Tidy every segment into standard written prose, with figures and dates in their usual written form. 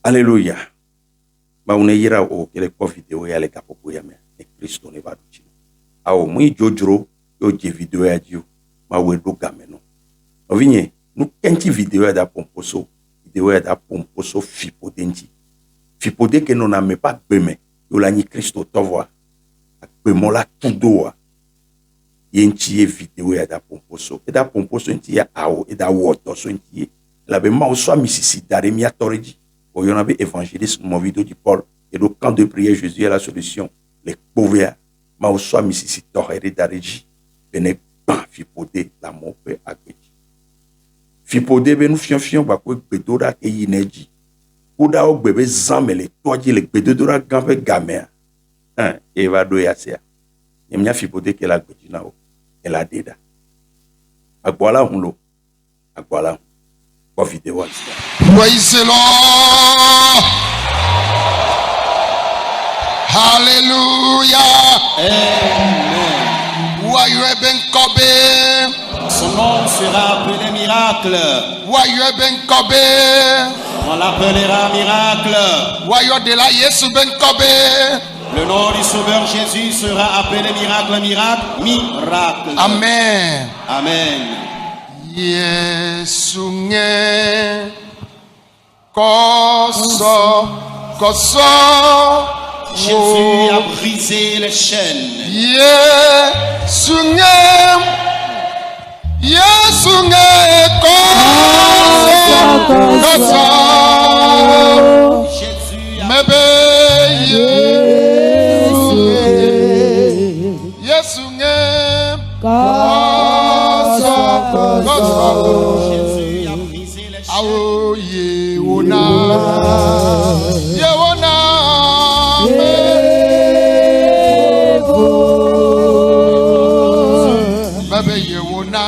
Alléluia. Ma une yira o kele ko video ya le kapopo ya me. E Kristo ne ba duchi. Awo mu jojro yo je video ya dio. Ma we do gameno. Ovinye, nu kenti video ya da pomposo. Video ya da pomposo fipo denti. Fipo de ke non a me pa beme. Yo la ni Kristo tovoa. Akbe mola tudoa. Yenti video ya da pomposo. E da pomposo enti ya awo. E da woto so enti. La be ma o so misisi dare mi atoriji. Il y en avait évangéliste, mon vidéo du Paul, et le camp de prière, Jésus est la solution. Les pauvres, ma ou soit misisi torere dareji, bene ban fipode la mon père agreji. Fipode ben nous fion ba ko bedora ke yineji. Kuda o bebe zamele toji le bedora gambe gamer. Eva do yasia. Yemnya fipode ke la agreji na o. Elle a deda. Agbola hunlo. Agbola. Kwa vidéo. Praise the Lord. Hallelujah. Amen. Wayueben Kobe. Son nom sera appelé miracle. Wayueben Kobe. On l'appellera miracle. Wayodela Yesu ben Kobe. Le nom du Sauveur Jésus sera appelé miracle, miracle, miracle. Amen. Amen. Yesu nge koso. Jésus a brisé les chaînes. Yesu nge koso. Jésus a Mebe Yesu nge koso. Jésus a brisé les chaînes. Awo yewona Bebe yewona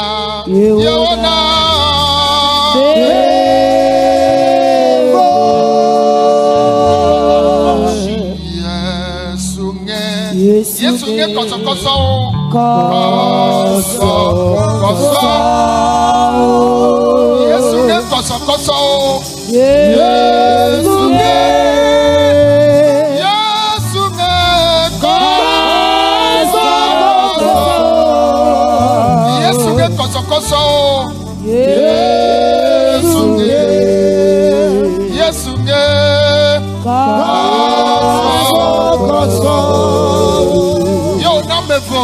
Yesu nge koso Yesu nge koso Yesu nge koso Yesu nge koso yo na mevo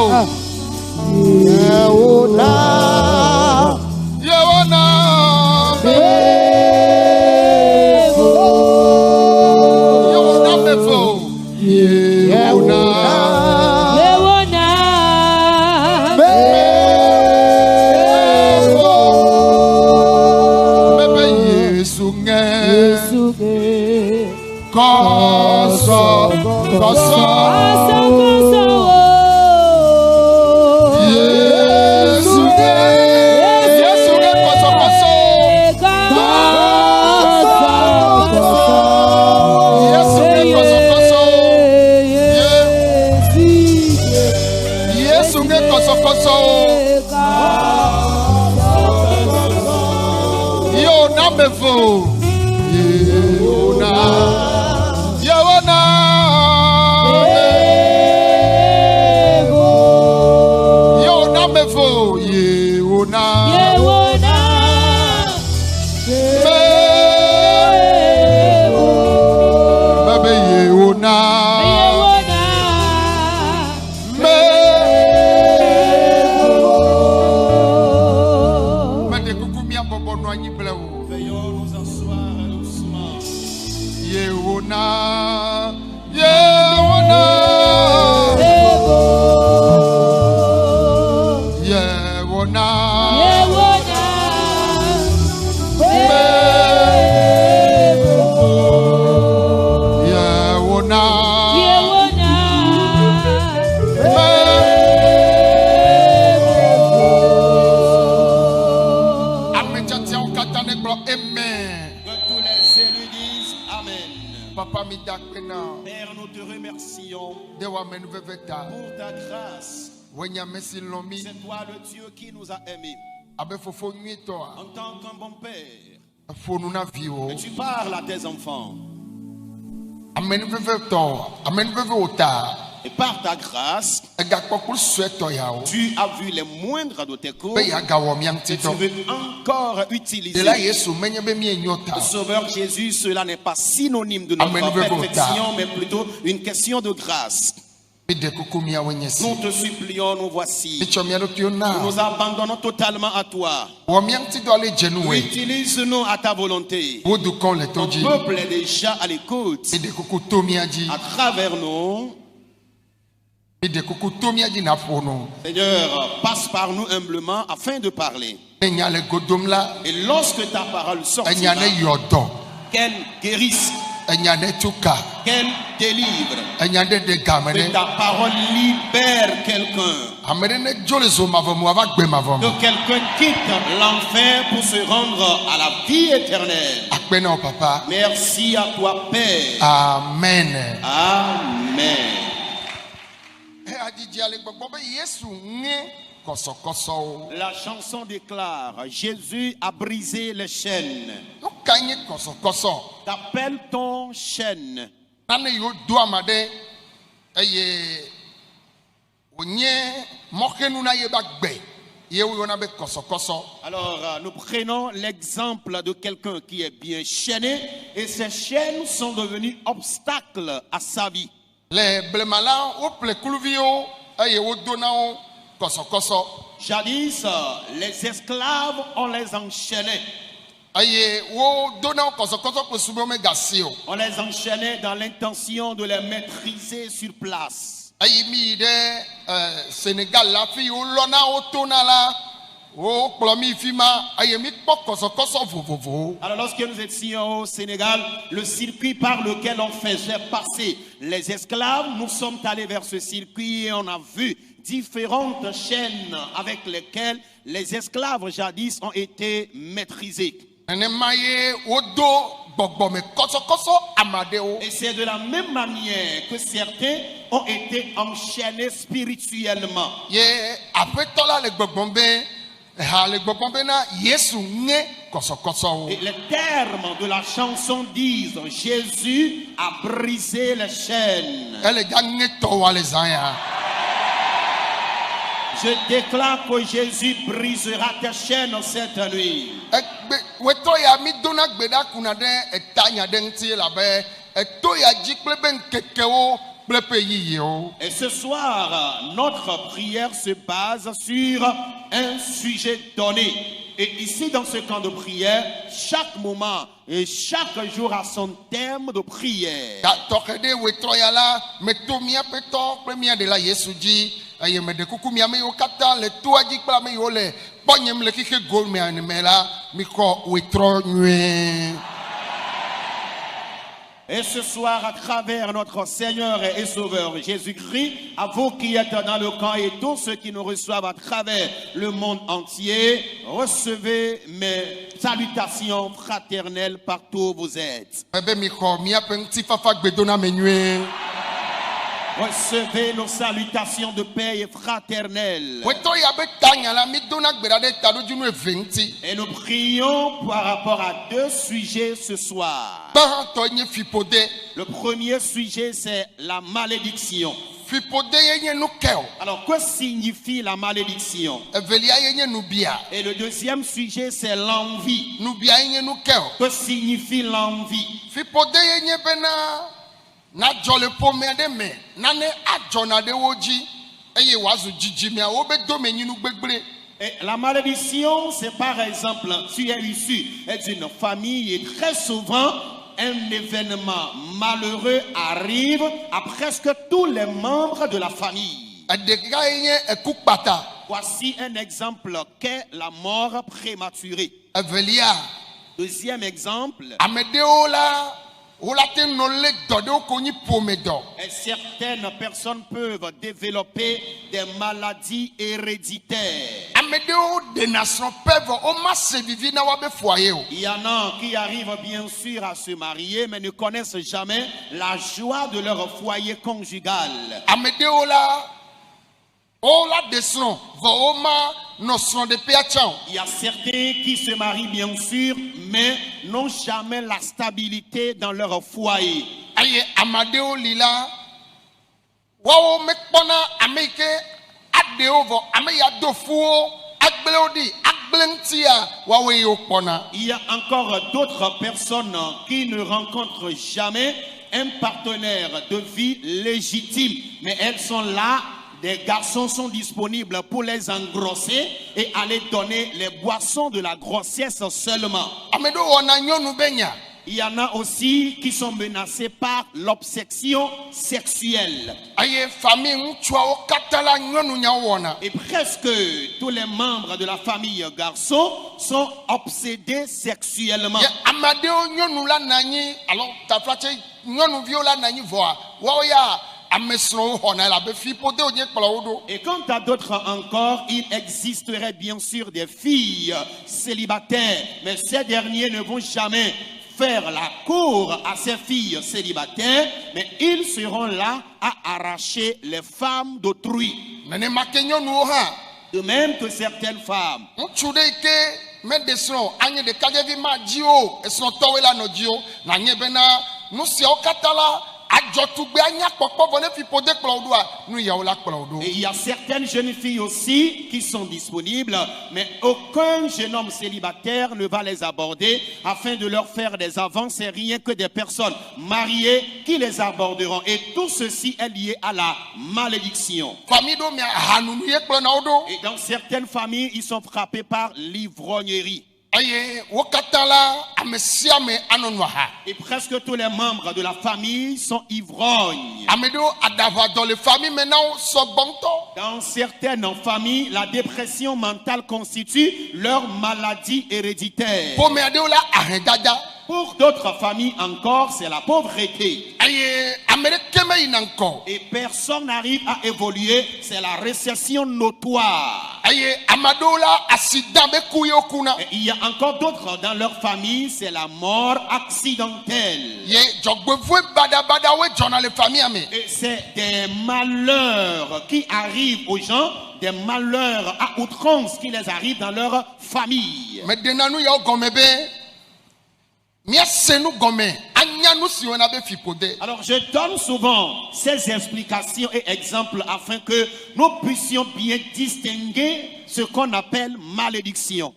yewona Père, nous te remercions pour ta grâce. C'est toi le Dieu qui nous a aimés. En tant qu'un bon père, et tu parles à tes enfants. Amen veve to. Amen veve ota. Et par ta grâce, Ega kokul sweto ya o. tu as vu les moindres de tes cours. Be ya gawo miang Et tu tito. veux encore De utiliser. la Yesu menye be mi enyota. Sauveur Jésus, cela n'est pas synonyme de notre Amen. perfection, mais plutôt une question de grâce. Be de kuku mia wenyesi. Nous te supplions, nous voici. Bicho mia do Nous tiona. nous abandonnons totalement à toi. Wo miang tito ale jenuwe. Utilise-nous à ta volonté. Wo du kon le Ton toji. peuple est déjà à l'écoute. Be de kuku to mia ji. À travers nous, Be de kuku to mia ji na fono. Seigneur, passe par nous humblement afin de parler. Enya le godom la. Et lorsque ta parole sortira, Enya ne yodo. qu'elle guérisse, Enya ne tuka. qu'elle délivre, Enya de que gamene. ta parole libère quelqu'un. Amene ne jole zo mavomu ava gbe mavomu. Que quelqu'un quitte l'enfer pour se rendre à la vie éternelle. Akpena o papa. Merci à toi, Père. Amen. Amen. Adidi ale gbogbo be Yesu nye kosokoso. La chanson déclare, Jésus a brisé les chaînes. No kanye kosokoso. Qu'appelle ton chaîne? Nane yo do amade eye onye mokenu na ye ba gbe. Ye wo na be kosokoso. Alors, nous prenons l'exemple de quelqu'un qui est bien chaîné et ces chaînes sont devenues obstacles à sa vie. Le blemala o ple kuluvio eye wo do na o kosokoso. Jadis, les esclaves, on les enchaînait. Eye wo do na o kosokoso ko subo me gasio. On les enchaînait dans l'intention de les maîtriser sur place. Eye mi de Sénégal la fi o lona o to na la o plomi fima eye mi po kosokoso vovovo. Alors, lorsque nous étions au Sénégal, le circuit par lequel on faisait passer les esclaves, nous sommes allés vers ce circuit et on a vu différentes chaînes avec lesquelles les esclaves jadis ont été maîtrisés. Ene maye o do gbogbo me kosokoso amadeo. Et c'est de la même manière que certains ont été enchaînés spirituellement. Ye apeto la le gbogbo be ha le gbogbo be na Yesu nye kosokoso. Et les termes de la chanson disent Jésus a brisé les chaînes. Ele ja nye to wa le zanya. Je déclare que Jésus brisera tes chaînes cette nuit. Egbe weto ya mi dona gbeda kuna de etanya de nti la be eto ya ji kple be nkekewo kple pe yiyi o. Et ce soir, notre prière se base sur un sujet donné. Et ici, dans ce camp de prière, chaque moment et chaque jour a son thème de prière. Ta toke de weto ya la me to mia peto kple mia de la Yesu ji eye me de kuku mia me yo kata le to aji kpla me yo le ponyem le kike gol me an me la mi ko wetro nwe. Et ce soir, à travers notre Seigneur et Sauveur Jésus-Christ, à vous qui êtes dans le camp et tous ceux qui nous reçoivent à travers le monde entier, recevez mes salutations fraternelles partout où vous êtes. Ebe mi ko mia pe nti fafa gbedona me nwe. Recevez nos salutations de paix et fraternelles. Weto ya be tanya la mi dona gbeda de ta do junu eventi. Et nous prions par rapport à deux sujets ce soir. Ba to nye fipode. Le premier sujet, c'est la malédiction. Fipode ye nye nu keo. Alors, que signifie la malédiction? Evelia ye nye nubia. Et le deuxième sujet, c'est l'envie. Nubia ye nye nu keo. Que signifie l'envie? Fipode ye nye bena na jole pome de me nane ajona de woji eye wazu jiji me o be do me nyinu gbegbre. Et la malédiction, c'est par exemple, tu es issu d'une famille et très souvent, un événement malheureux arrive à presque tous les membres de la famille. Adeka ye nye ekukpata. Voici un exemple qu'est la mort prématurée. Evelia Deuxième exemple, amedeo la ola te no le do de ko nyi pome do. et certaines personnes peuvent développer des maladies héréditaires. Amedeo de nation peuvent o ma se vivi na wa be foyer o. Il y en a qui arrivent bien sûr à se marier, mais ne connaissent jamais la joie de leur foyer conjugal. Amedeo la o la desron vo o ma no son de piachan. Il y a certains qui se marient bien sûr, mais n'ont jamais la stabilité dans leur foyer. aye amadeo lila wawo mekpona ameke adeovo ameya dofuo agbleodi agblengtia wawo yopona. Il y a encore d'autres personnes qui ne rencontrent jamais un partenaire de vie légitime, mais elles sont là. Des garçons sont disponibles pour les engrosser et aller donner les boissons de la grossesse seulement. Amedo wana nyonu benya. Il y en a aussi qui sont menacés par l'obsession sexuelle. Aye famille mchwa katala nyonu nyawona. Et presque tous les membres de la famille garçon sont obsédés sexuellement. Ye amadeo nyonu la nani alors ta flache nyonu viola nani voa. Waya Et quant à d'autres encore, il existerait bien sûr des filles célibataires, mais ces derniers ne vont jamais faire la cour à ces filles célibataires, mais ils seront là à arracher les femmes d'autrui. De même que certaines femmes. Et il y a certaines jeunes filles aussi qui sont disponibles, mais aucun jeune homme célibataire ne va les aborder afin de leur faire des avances. C'est rien que des personnes mariées qui les aborderont. Et tout ceci est lié à la malédiction. Et dans certaines familles, ils sont frappés par l'ivrognerie. Et presque tous les membres de la famille sont ivrognes. Dans certaines familles, la dépression mentale constitue leur maladie héréditaire. Pour d'autres familles encore, c'est la pauvreté. Et personne n'arrive à évoluer, c'est la récession notoire. Et il y a encore d'autres dans leur famille, c'est la mort accidentelle. Et c'est des malheurs qui arrivent aux gens, des malheurs à outrance qui les arrivent dans leur famille. Alors je donne souvent ces explications et exemples afin que nous puissions bien distinguer ce qu'on appelle malédiction.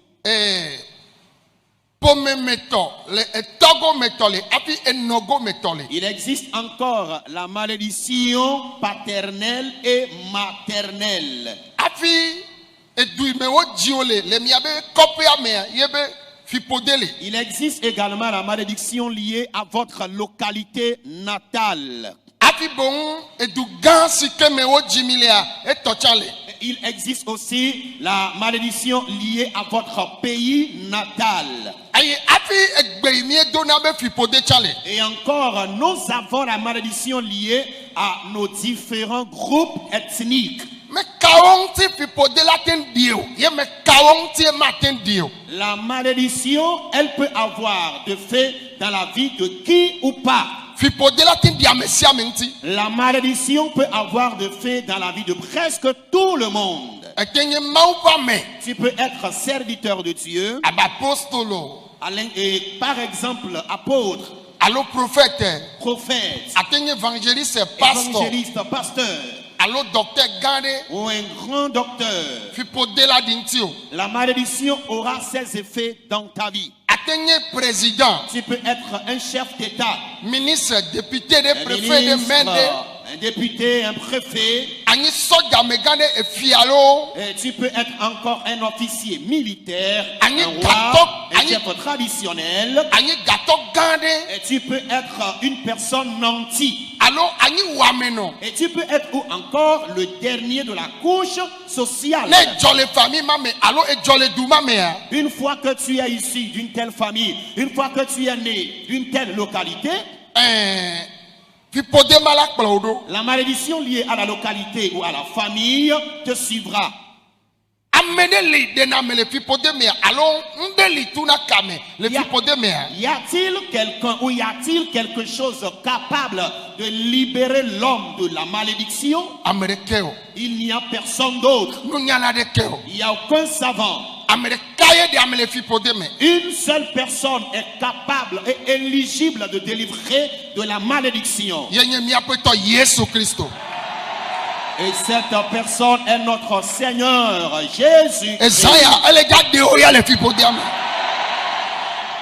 Il existe encore la malédiction paternelle et maternelle. Il existe également la malédiction liée à votre localité natale. Il existe aussi la malédiction liée à votre pays natal. Et encore, nous avons la malédiction liée à nos différents groupes ethniques. La malédiction, elle peut avoir de fait dans la vie de qui ou pas. La malédiction peut avoir de fait dans la vie de presque tout le monde. Tu peux être serviteur de Dieu, et par exemple apôtre, prophète, évangéliste, pasteur, ou un grand docteur. La malédiction aura ses effets dans ta vie. Président, tu peux être un chef d'État, ministre, député, des préfets, des maires, un député, un préfet. Et tu peux être encore un officier militaire, un roi, un chef traditionnel. Et tu peux être une personne nantie. Et tu peux être ou encore le dernier de la couche sociale. Une fois que tu es issu d'une telle famille, une fois que tu es né d'une telle localité, la malédiction liée à la localité ou à la famille te suivra. Y a-t-il quelqu'un ou y a-t-il quelque chose capable de libérer l'homme de la malédiction? Il n'y a personne d'autre. Il n'y a aucun savant. Américain de Améléfi Podeme. Une seule personne est capable et éligible de délivrer de la malédiction. Yenye miapeto Yesu Christo. Et cette personne est notre Seigneur Jésus. Esaïa, elle est gardée au Yalefi Podeme.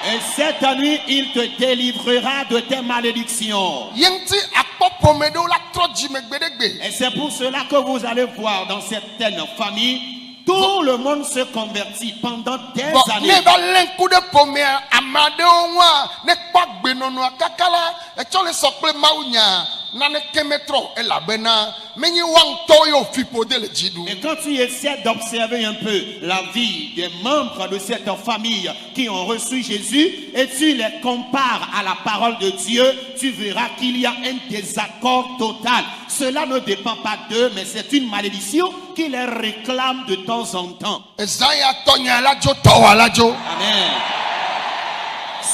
Et cette nuit, il te délivrera de tes malédictions. Yenti akpopomedo la troji megbedegbe. Et c'est pour cela que vous allez voir dans certaines familles, tout le monde se convertit pendant des années. Ne va l'encoup de pomme amadeo wa ne pas benono kakala et tu le sokle maunya na ne kemetro et la bena meni wang toyo fipode le jidou. Et quand tu essaies d'observer un peu la vie des membres de cette famille qui ont reçu Jésus et tu les compares à la parole de Dieu, tu verras qu'il y a un désaccord total. Cela ne dépend pas d'eux, mais c'est une malédiction qui les réclame de temps en temps. Esaïa tonya la jo tawala jo. Amen.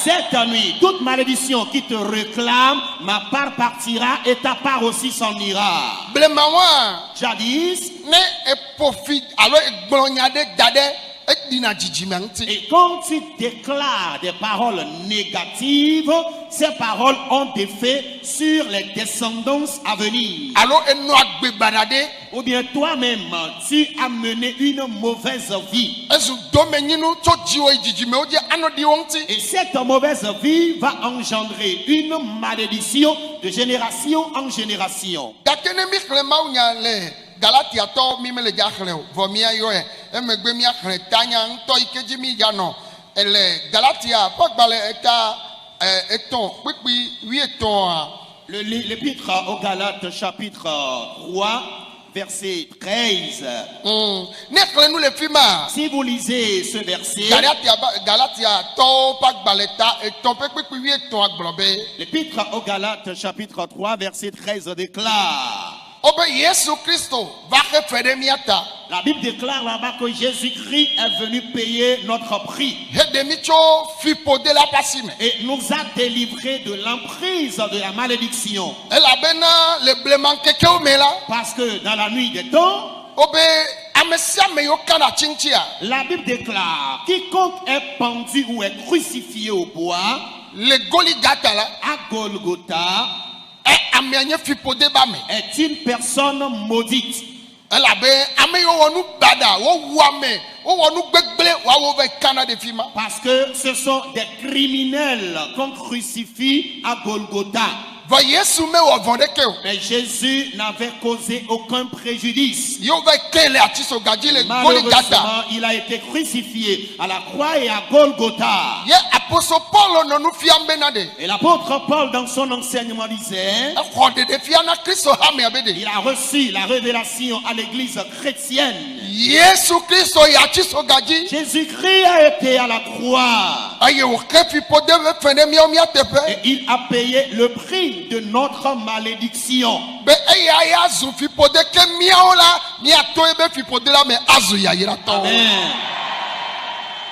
Cette nuit, toute malédiction qui te réclame, ma part partira et ta part aussi s'en ira. Blemawa Jadis, ne epofi alo egbonyade dade edina jijimenti. et quand tu déclares des paroles négatives, ces paroles ont des faits sur les descendants à venir. Alo eno agbe badade Ou bien toi-même, tu as mené une mauvaise vie. ezu domenyinu to jiwo jijime odi anodi wonti. Et cette mauvaise vie va engendrer une malédiction de génération en génération. Gakene mi klema unya le Galatia to mi me le jahre vomia yo emegbe mi ahre tanya nto ikeji mi yano ele Galatia pagbale eta eton pipi 8 a. L'épître aux Galates chapitre 3 verset 13. Ne klenu le fima Si vous lisez ce verset, Galatia to pagbale ta eton pipi 8 aglobe. l'épître aux Galates chapitre 3 verset 13 déclare. Obe Yesu Christo va refere miata. La Bible déclare là-bas que Jésus-Christ est venu payer notre prix Hedemicho fipode la pasime. et nous a délivrés de l'emprise de la malédiction. Ela bena le bleman keke omela. Parce que dans la nuit des temps, Obe amesia meyo kana chinchia. la Bible déclare quiconque est pendu ou est crucifié au bois Le Goligata la à Golgotha amianye fipode bame. est une personne maudite. Ela be ame yo wonu bada wo wame wo wonu gbegble wa wo ve kana de fima. Parce que ce sont des criminels qu'on crucifie à Golgotha. Va Yesu me wo vonde ke o. Mais Jésus n'avait causé aucun préjudice. Yo ve kele atiso gaji le Goligata. Malheureusement, il a été crucifié à la croix et à Golgotha. Ye apostole Paul no nu fiambe na de. Et l'apôtre Paul, dans son enseignement, disait, E khode de fiana Christo ha me abede. il a reçu la révélation à l'église chrétienne. Yesu Christo ya atiso gaji. Jésus-Christ a été à la croix Aye o ke fipode ve fene mi o mi atepe. et il a payé le prix de notre malédiction. Be eya ya zu fipode ke miao la mi ato ebe fipode la me azu ya yira to. Amen.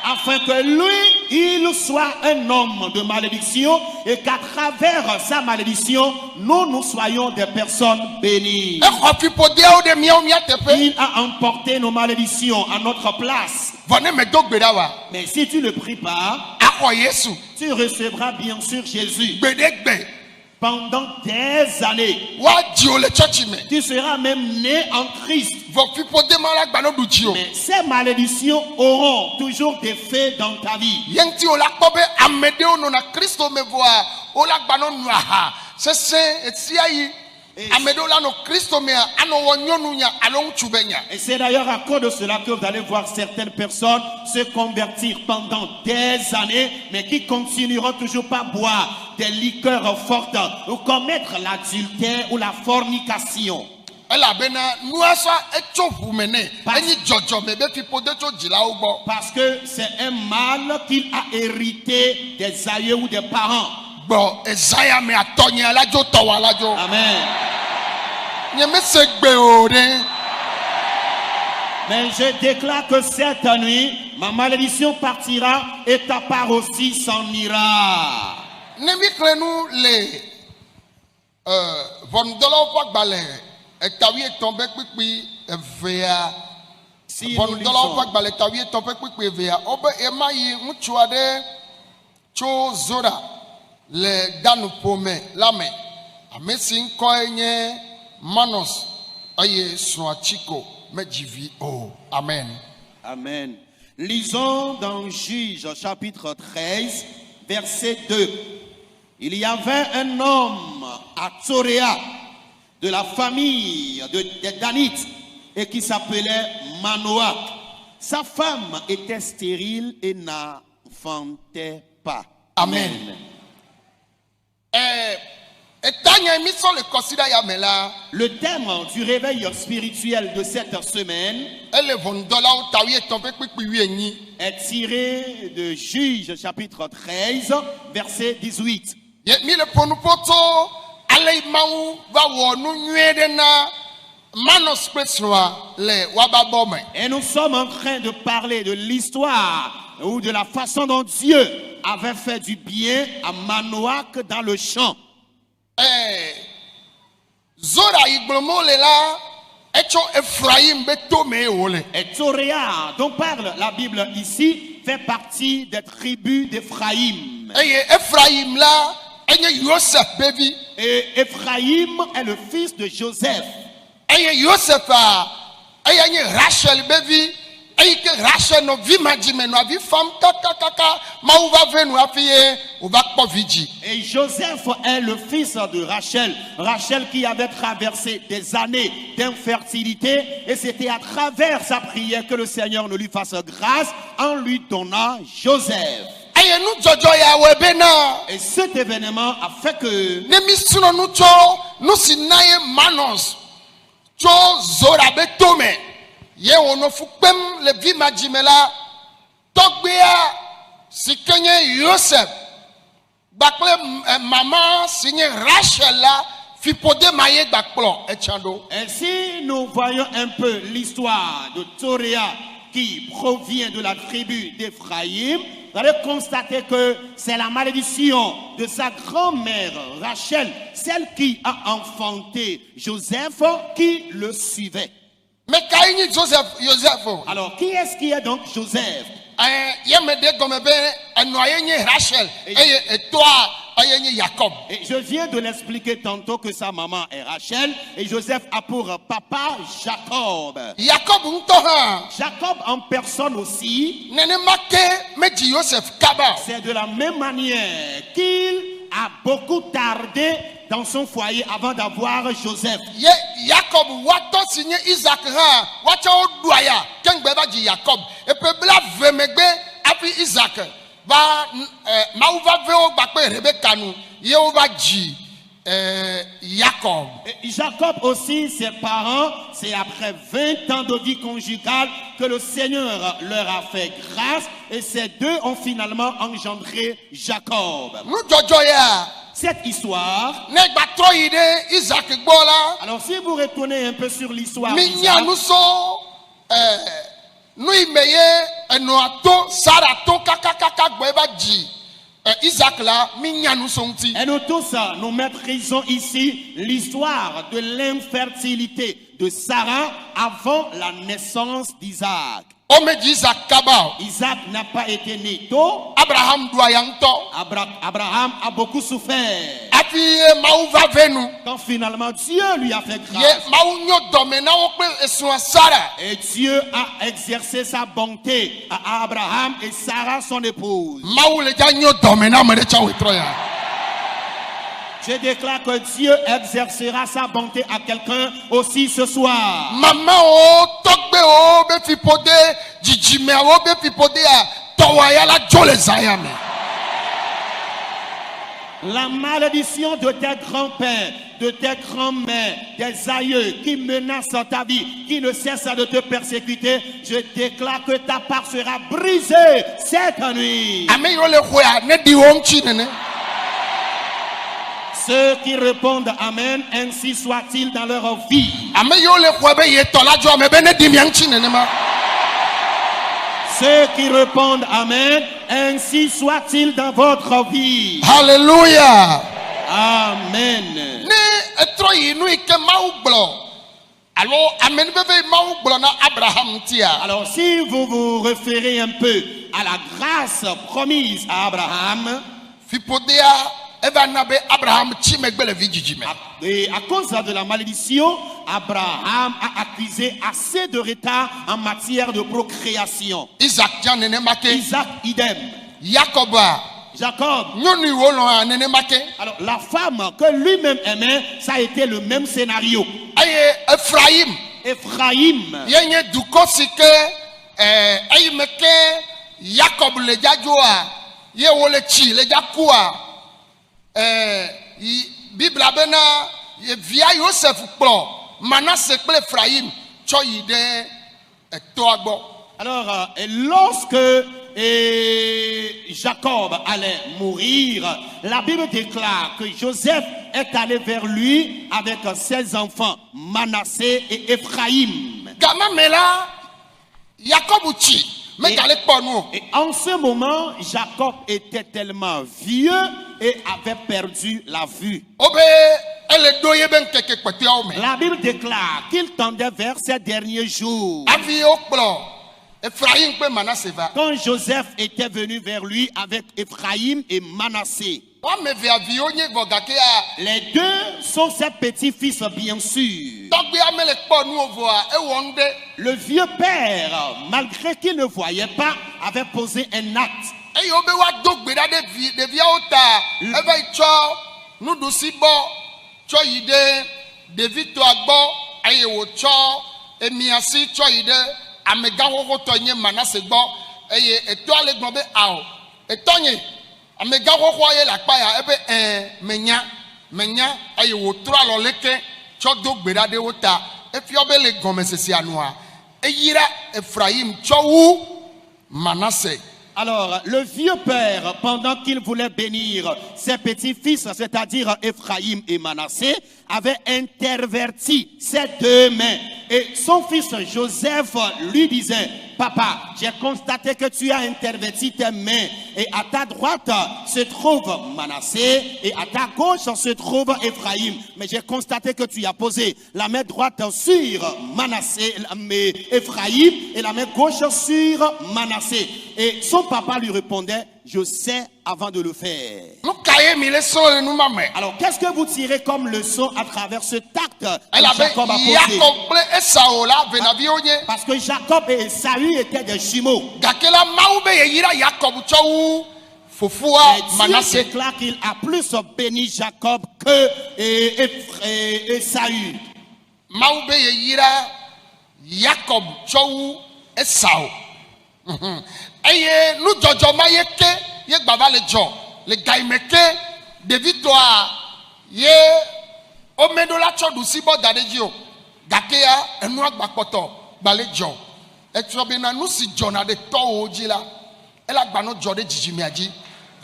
Afin que lui, il soit un homme de malédiction et qu'à travers sa malédiction, nous soyons des personnes bénies. E kho fipode o de miao mi atepe. Il a emporté nos malédictions à notre place. Vone me do gbeda wa. Mais si tu ne pries pas, Akọ Yesu tu recevras bien sûr Jésus. gbedegbe Pendant des années, wa di o le church me. tu seras même né en Christ. Vo fipode ma la gba no du ji o. Mais ces malédictions auront toujours des faits dans ta vie. Yenti o la kpo be amede o no na Kristo me voa o la gba no nu aha. Sese etia yi amede o la no Kristo me ano wo nyonu nya alo ntchu be nya. Et c'est d'ailleurs à cause de cela que vous allez voir certaines personnes se convertir pendant des années, mais qui continueront toujours pas boire des liqueurs fortes ou commettre l'adultère ou la fornication. Ela bena nuasa echo humene. Eni jojo me be fipode cho jila o gbo. Parce que c'est un mal qu'il a hérité des aïeux ou des parents. Gbo Isaiah me atonye alajo to wa alajo. Amen. Nye me segbe o de. Mais je déclare que cette nuit, ma malédiction partira et ta part aussi s'en ira. Ne mi klenu le vondolo fa gbale etawi eton be pipi evea Si nous Ʋɔnudrɔ̃lawo ƒe lisons agbalẽ ta 8 ƒe kpekpe evea, wobe ema yi ŋutsu aɖe tso Zora le Danu ƒome la me. Ame si ŋkɔe nye Manos eye srɔ̃a Tsiko medzi vi o. Amen. Amen. Lisons dans Juges chapitre 13, verset 2. Il y avait un homme à Tsoréa de la famille des Danites et qui s'appelait Manoach. Sa femme était stérile et n'enfantait pas. Amen. Etanya mi sɔ le kɔsida ya me la, Le thème du réveil spirituel de cette semaine ele ʋɔnudrɔ̃lawo ta 8 ƒe kpekpe 18. est tiré de Juges chapitre 13, verset 18. Ye mi le ƒo nu ƒo tso ale yi Mawu va wɔ nu nyui ɖe na Manos kple srɔ̃a le woababɔ me. Et nous sommes en train de parler de l'histoire ou de la façon dont Dieu avait fait du bien à Manoach dans le champ. Zora yi gblɔm le la, etso Ephraim be tome wole. Et Tsoréa, dont parle la Bible ici, fait partie des tribus d'Éphraïm. Eye Ephraim la, enye Yosef be vi. Et Éphraïm est le fils de Joseph. Eye Yosef a, eye nye Rachel be vi. Eye ke Rachel no vi madzime no avi fam kakakaka. Mawu va ve nu afi ye, o va kpɔ vidzi. Et Joseph est le fils de Rachel. Rachel qui avait traversé des années d'infertilité. Et c'était à travers sa prière que le Seigneur ne lui fasse grâce en lui donnant Joseph. Eye nu dzɔdzɔ ya wɔ be na. Et cet événement a fait que Ne mi srɔ̃ nu tso nu si na ye Manos tso Zora be tome. Ye wònɔ fu kpem le vi madzime la, tɔgbea si ke nye Yosef gbakple mama si nye Rachel la fiƒode ma ye gbakplɔ etsã ɖo. ainsi nous voyons un peu l'histoire de Tsoréa qui provient de la tribu d'Éphraïm. Vous allez constater que c'est la malédiction de sa grand-mère Rachel, celle qui a enfanté Joseph, qui le suivait. Mais kayi nye Joseph o. Alors, qui est-ce qui est donc Joseph? Ye me de gɔme be enɔa ye nye Rachel eye etɔa eye nye Jacob. Et je viens de l'expliquer tantôt que sa maman est Rachel et Joseph a pour papa Jacob. Jacob ŋutɔ hã Jacob en personne aussi, nenema ke medzi Yosef kaba. c'est de la même manière qu'il a beaucoup tardé dans son foyer avant d'avoir Joseph. Ye Jacob watɔ si nye Isaac hã watsã wo ɖua ya keŋgbe va dzi Jacob epe bla ve megbe afi Isaac va Mawu va ve wo gbakpe Rebeka nu ye wo va dzi Jacob. Et Jacob aussi, ses parents, c'est après 20 ans de vie conjugale que le Seigneur leur a fait grâce et ces deux ont finalement engendré Jacob. Nu dzɔdzɔ ya Cette histoire, ne gba trɔ yi ɖe Isaac gbɔ la alors si vous retournez un peu sur l'histoire mi d'Isaac, nya nu so nu yi me ye enɔa to Sara to kakakaka gbɔ eva dzi Isaac la mi nya nu so ŋuti. et nous tous, nous maîtrisons ici l'histoire de l'infertilité de Sarah avant la naissance d'Isaac. O me dzi Isaac kaba o. Isaac n'a pas été né tôt. Abraham ɖua ya ŋutɔ. Abraham a beaucoup souffert. Afi ye Mawu va ve nu. Quand finalement Dieu lui a fait Ye grâce Mawu nyo dɔme na wo kple esrɔ̃a Sara. et Dieu a exercé sa bonté à Abraham et Sarah son épouse. Mawu le dza nyo dɔme na ame ɖe tsã wòtrɔ ya. Je déclare que Dieu exercera sa bonté à quelqu'un aussi ce soir. Mamawo, tɔgbewo be fiƒode, dzidzimeawo be fiƒodea tɔwɔya la dzo le zaya me. La malédiction de tes grands-pères, de tes grands-mères, des aïeux qui menacent ta vie, qui ne cessent de te persécuter, je déclare que ta part sera brisée cette nuit. Ame yiwo le xɔa ne ɖi wo ŋuti nene. Ceux qui répondent Amen, ainsi soit-il dans leur vie. Ame yiwo le xɔa be ye tɔ la dzo ame be ne ɖi mia ŋuti nenema. Ceux qui répondent Amen, ainsi soit-il dans votre vie. Hallelujah. Amen. Ne etrɔ yi nu yi ke Mawu gblɔ Alors, amen bebe maou blona Abraham tia. Alors, si vous vous référez un peu à la grâce promise à Abraham, Fipodea eva nabe Abraham chimegbele vijijime. et à cause de la malédiction, Abraham a accusé assez de retard en matière de procréation. Isaac jan nenemake. Isaac, idem. Jacoba Jacob, nyoni wolon nenemake. alors la femme que lui-même aimait, ça a été le même scénario. Aye Ephraim Ephraim, yenye duko sike ayi meke Jacob le jajoa ye wole chi le jakua Bible abena ye via Joseph kplo Manasse kple Ephraim tso yi de eto agbo. alors et lorsque Jacob allait mourir, la Bible déclare que Joseph est allé vers lui avec ses enfants, Manassé et Ephraim. Gama mela Jacob chi me gale kponu. Et en ce moment, Jacob était tellement vieux et avait perdu la vue. Obe ele doye ben keke kpete ome. La Bible déclare qu'il tendait vers ses derniers jours. Avi okplo Ephraim pe Manasse va. Quand Joseph était venu vers lui avec Ephraim et Manassé, Ome ve avi onye vogake a les deux sont ses petits-fils, bien sûr. togbe amele kponu ovoa e wonde. Le vieux père, malgré qu'il ne voyait pas, avait posé un acte. Eye obe wa do gbeda de via ota eva itso nudusi bo tso yi de David to agbo eye wo tso emiasi tso yi de amega hoho to nye Manasse gbo eye eto ale gbon be ao etonye amega hoho ye la pa ya ebe menya eye wo tro alo leke tso do gbeda de ota efi obe le gomesesi anua eyira Ephraim tso wu Manasse. Alors, le vieux père, pendant qu'il voulait bénir ses petits-fils, c'est-à-dire Ephraim et Manassé, avait interverti ses deux mains. Et son fils Joseph lui disait, papa, j'ai constaté que tu as interverti tes mains. Et à ta droite se trouve Manassé et à ta gauche se trouve Ephraim. Mais j'ai constaté que tu as posé la main droite sur Manassé, Ephraim, et la main gauche sur Manassé. Et son papa lui répondait, je sais avant de le faire. Nou kaye mi le son le nou mame. Alors, qu'est-ce que vous tirez comme leçon à travers ce acte Elle que avait Jacob a posé? Jacob ple Esau la venavi onye. Parce que Jacob et Esaü étaient des jumeaux. Gake la maou be ye yira Jacob tso wu fofua Et Dieu Manasse. déclare qu'il a plus béni Jacob que Esaü. Maou be ye yira Jacob tso wu Esau. Eye nu jojo ma ye ke ye gbava le jo le gaimeke David to a ye omedola tso du si bo dade ji o gake ya enu agbakpoto gba le jo etso be na nu si jo na de to o ji la ela gba no jo de jijimi aji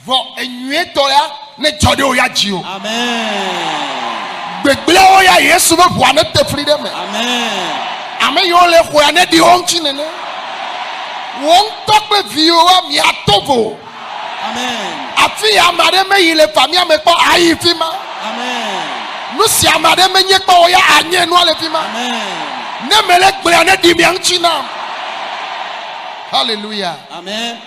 vo enue to ya ne jo de o ya ji o Amen. gbegbele o ya Yesu be bua ne te fri de me Amen. ame yo le ho ya ne di o nchi nene won tokpe viwo mi atovo. Amen. Afi amade me yile famia me po ayi fima. Amen. Nu si amade me nye po ya anye no ale fima. Amen. Ne mele gbe ne di mi anchina. Alléluia. Amen.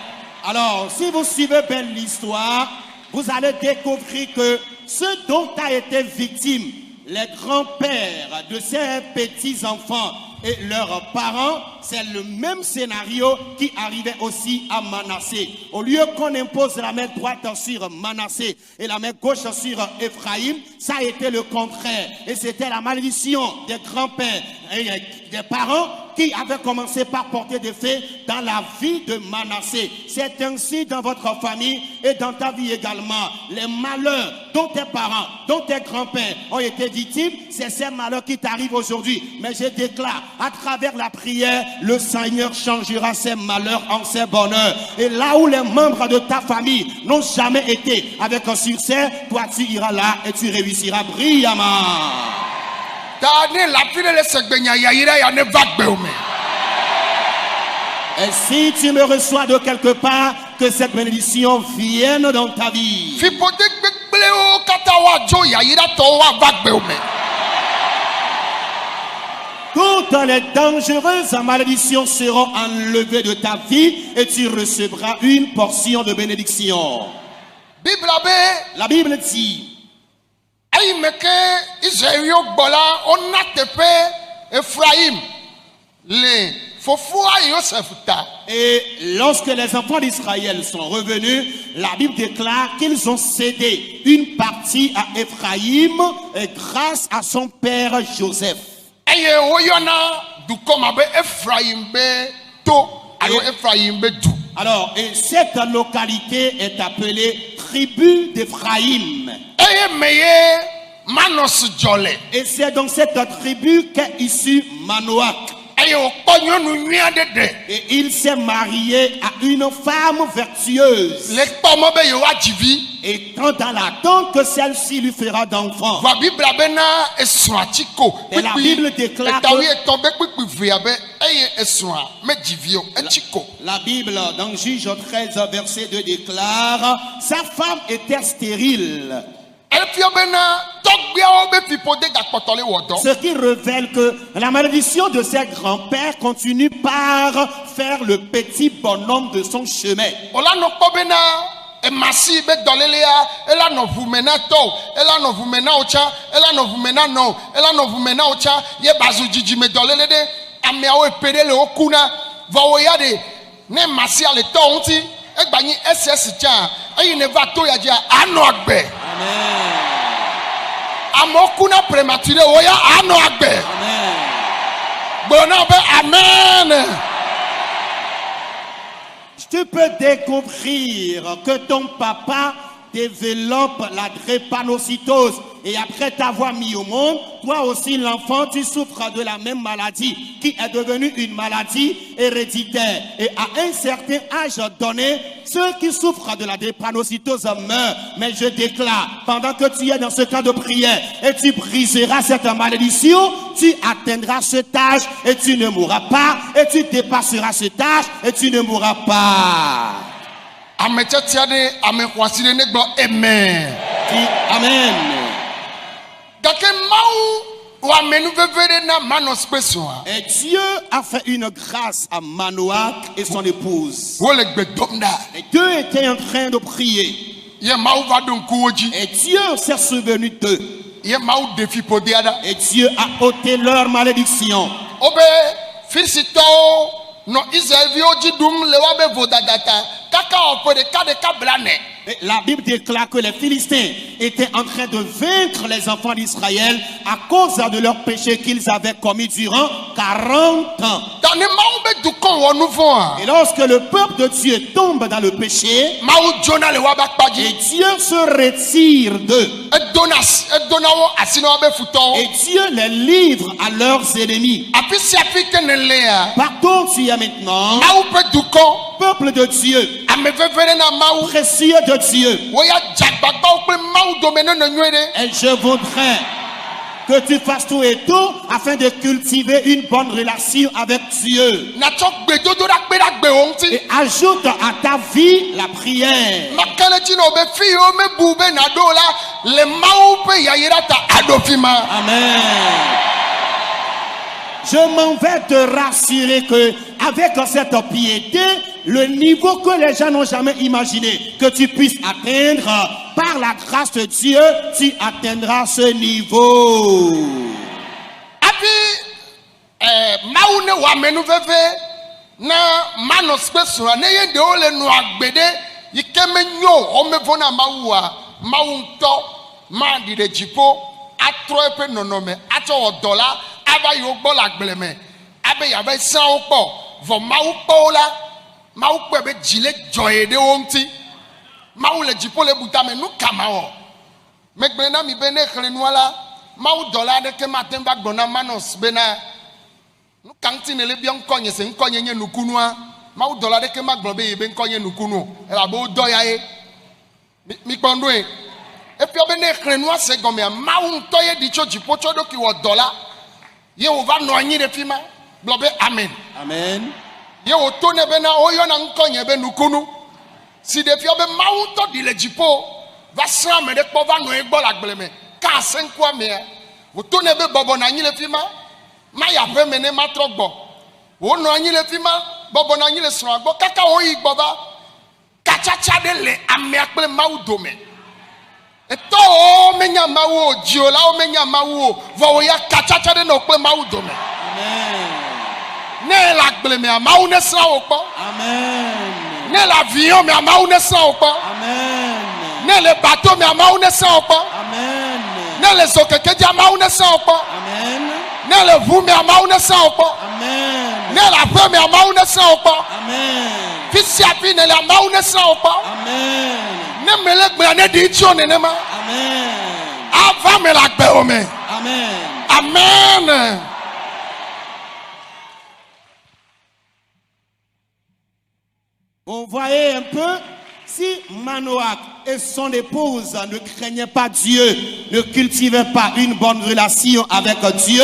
Alors, si vous suivez bien l'histoire, vous allez découvrir que ce dont a été victime les grands-pères de ces petits-enfants et leurs parents, c'est le même scénario qui arrivait aussi à Manassé. Au lieu qu'on impose la main droite sur Manassé et la main gauche sur Ephraim, ça a été le contraire. Et c'était la malédiction des grands-pères et des parents qui avaient commencé par porter des faits dans la vie de Manassé. C'est ainsi dans votre famille et dans ta vie également. Les malheurs dont tes parents, dont tes grands-pères ont été victimes, c'est ces malheurs qui t'arrivent aujourd'hui. Mais je déclare, à travers la prière, le Seigneur changera ces malheurs en ces bonheurs. Et là où les membres de ta famille n'ont jamais été avec un succès, toi tu iras là et tu réussiras brillamment. Et si tu me reçois de quelque part, que cette bénédiction vienne dans ta vie. Toutes les dangereuses malédictions seront enlevées de ta vie et tu recevras une portion de bénédiction. Bible abe La Bible dit, ayi meke Israelio gbola ona tepe Ephraim le fofoa Yosef ta. et lorsque les enfants d'Israël sont revenus, la Bible déclare qu'ils ont cédé une partie à Ephraïm grâce à son père Joseph. Eye oyona dukoma be Ephraim be to alo Ephraim be du. Alors, et cette localité est appelée tribu d'Ephraïm. Eye meye Manos jole. Et c'est dans cette tribu qu'est issu Manoach. Eye okponyonu nya dede. Et il s'est marié à une femme vertueuse, Le kpomo be yo ajivi. étant dans l'attente que celle-ci lui fera d'enfants. Va Bible abena esuatiko. Et la Bible déclare Etawi que- etombe kpikpi viabe eye esua me jivio etiko. La Bible, dans Juge 13, verset 2, déclare « Sa femme était stérile ». Efio bena togbiawo be pipode gakpotole wodo. Ce qui révèle que la malédiction de ses grands-pères continue par faire le petit bonhomme de son chemin. Ola no kpobena emasi be dolelea ela no vumena to ela no vumena ocha ela no vumena no ela no vumena ocha ye bazu jiji me dolele de amiawo epede le okuna vawo ya de ne masi ale to unti egbanyi ss cha eyi ne va to ya ja ano agbe Amen. amokuna prematuré oya ano agbe Amen. gbona be amen. Tu peux découvrir que ton papa développe la drépanocytose et après t'avoir mis au monde, toi aussi l'enfant, tu souffres de la même maladie qui est devenue une maladie héréditaire. Et à un certain âge donné, ceux qui souffrent de la drépanocytose meurent. Mais je déclare, pendant que tu es dans ce temps de prière et tu briseras cette malédiction, tu atteindras cet âge et tu ne mourras pas, et tu dépasseras cet âge et tu ne mourras pas. Ametetia de amekwasire ne gbo amen. Dis Amen. Gake mau wa menu vevere na manos pessoa. Et Dieu a fait une grâce à Manoach et son épouse. Wo le gbedomda. Les deux étaient en train de prier. Ye mau va don kuoji. Et Dieu s'est souvenu d'eux. Ye mau defi podiada. Et Dieu a ôté leur malédiction. Obe fisito no Israelio jidum lewa be vodadata. Kaka opode kade kablane. Et la Bible déclare que les Philistins étaient en train de vaincre les enfants d'Israël à cause de leurs péchés qu'ils avaient commis durant 40 ans. Dani mau be dukon wo nouveau. Et lorsque le peuple de Dieu tombe dans le péché, Mau jona le wa et bakpaji. Dieu se retire d'eux, Edonawo asino be futon. et Dieu les livre à leurs ennemis. Apisi apike ne lea. Partout où tu es maintenant, Mau pe dukon. peuple de Dieu, Ame vevere na mau. précieux de Dieu, Woya jagbagba okpe mau domene no nyuede. et je voudrais que tu fasses tout et tout afin de cultiver une bonne relation avec Dieu. Na tsɔ gbedodo ɖa kpe ɖe agbewo ŋuti. Et ajoute à ta vie la prière. Makele tsi na wo be fi yiwo mebu be na ɖo la le mawu ƒe yayira ta aɖo fi ma. Amen. Je m'en vais te rassurer que avec cette piété, le niveau que les gens n'ont jamais imaginé que tu puisses atteindre, par la grâce de Dieu, tu atteindras ce niveau. Hafi mawu ne wɔ amenu veve na manos kpe srɔ̃a ne ye ɖewo le nu agbe ɖe yi ke menyo womevo na mawua mawu ŋutɔ maɖi ɖe dziƒo atrɔ eƒe nɔnɔme atsɔ wɔ dɔ la ava yi wo gbɔ le agble me abe yava sã wo kpɔ vɔ mawu kpɔ wo la mawu kpɔe be dzi le dzɔe ɖe wo ŋuti mawu le dziƒo le buta me nu kama wɔ megblẽ na mi be ne xlẽ nua la mawu dɔla aɖeke mate ŋu va gblɔ na manos bena nu ka ŋuti ne le bia ŋkɔ nye se ŋkɔ nye nukunua mawu dɔla aɖeke magblɔ be yi be ŋkɔ nye nukunu o elabe wodɔ ya ye mikpɔ ŋɖoe efia be ne xlẽ nua se gɔmea mawu ŋutɔ ye ɖi tso dziƒo tsɔ ɖokui wɔ dɔ la ye wòva nɔ anyi ɖe fi ma gblɔ be amen Amen. ye wòto ne bena woyɔna ŋkɔ nye be nukunu si ɖe fia be mawu ŋutɔ ɖi le dziƒo va srã ame ɖe kpɔ va nɔ ye gbɔ le agble me ka ase ŋkua mea wòto ne be bɔbɔ nɔ anyi le fi ma Ma ya pe mene ma trɔ gbɔ. Wo nɔ anyi le fi ma, bɔbɔ nɔ anyi le srɔ̃a gbɔ, kaka wo yi gbɔ va. Katsatsa ɖe le amea kple Mawu dome. Etɔwo menya Mawu o, dziwolawo menya Mawu o, vɔ wo ya katsatsa ɖe nɔ kple Mawu dome. Amen. Ne le agble mea, Mawu ne srã wo kpɔ. Amen. Ne le avion mea, Mawu ne srã wo kpɔ. Amen. Ne le bateau mea, Mawu ne srã wo kpɔ. Amen. Ne le zokeke dzia, Mawu ne srã wo kpɔ. Amen. Ne le ʋu mea, Mawu ne srã wo kpɔ. Amen. Ne le aƒe mea, Mawu ne srã wo kpɔ. Amen. Fi sia fi ne le Mawu ne srã wo kpɔ. Amen. Ne me le gblea ne ɖi tso nenema. Amen. Ava me le agbewo me. Amen. Amen. Vous voyez un peu, si Manoach et son épouse ne craignaient pas Dieu, ne cultivaient pas une bonne relation avec Dieu,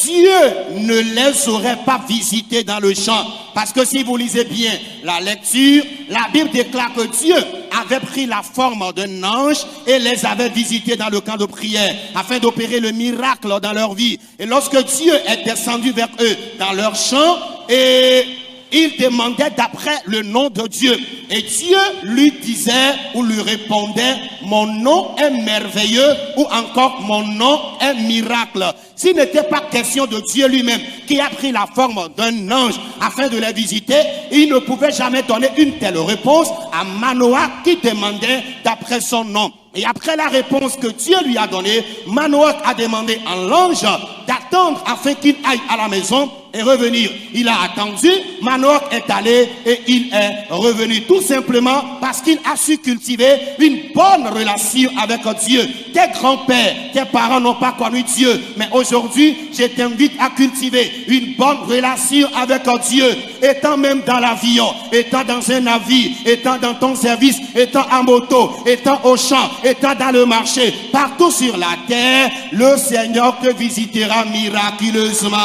Dieu ne les aurait pas visités dans le champ. Parce que si vous lisez bien la lecture, la Bible déclare que Dieu avait pris la forme d'un ange et les avait visités dans le camp de prière afin d'opérer le miracle dans leur vie. Et lorsque Dieu est descendu vers eux dans leur champ, et il demandait d'après le nom de Dieu. Et Dieu lui disait ou lui répondait, mon nom est merveilleux, ou encore mon nom est miracle. S'il n'était pas question de Dieu lui-même qui a pris la forme d'un ange afin de les visiter, il ne pouvait jamais donner une telle réponse à Manoach qui demandait d'après son nom. Et après la réponse que Dieu lui a donnée, Manoach a demandé à l'ange d'attendre afin qu'il aille à la maison et revenir. Il a attendu, Manoach est allé et il est revenu. Tout simplement parce qu'il a su cultiver une bonne relation avec Dieu. Tes grands-pères, tes parents n'ont pas connu Dieu. Mais aujourd'hui, je t'invite à cultiver une bonne relation avec Dieu. Étant même dans l'avion, étant dans un navire, étant dans ton service, étant en moto, étant au champ, étant dans le marché, partout sur la terre, le Seigneur te visitera miraculeusement.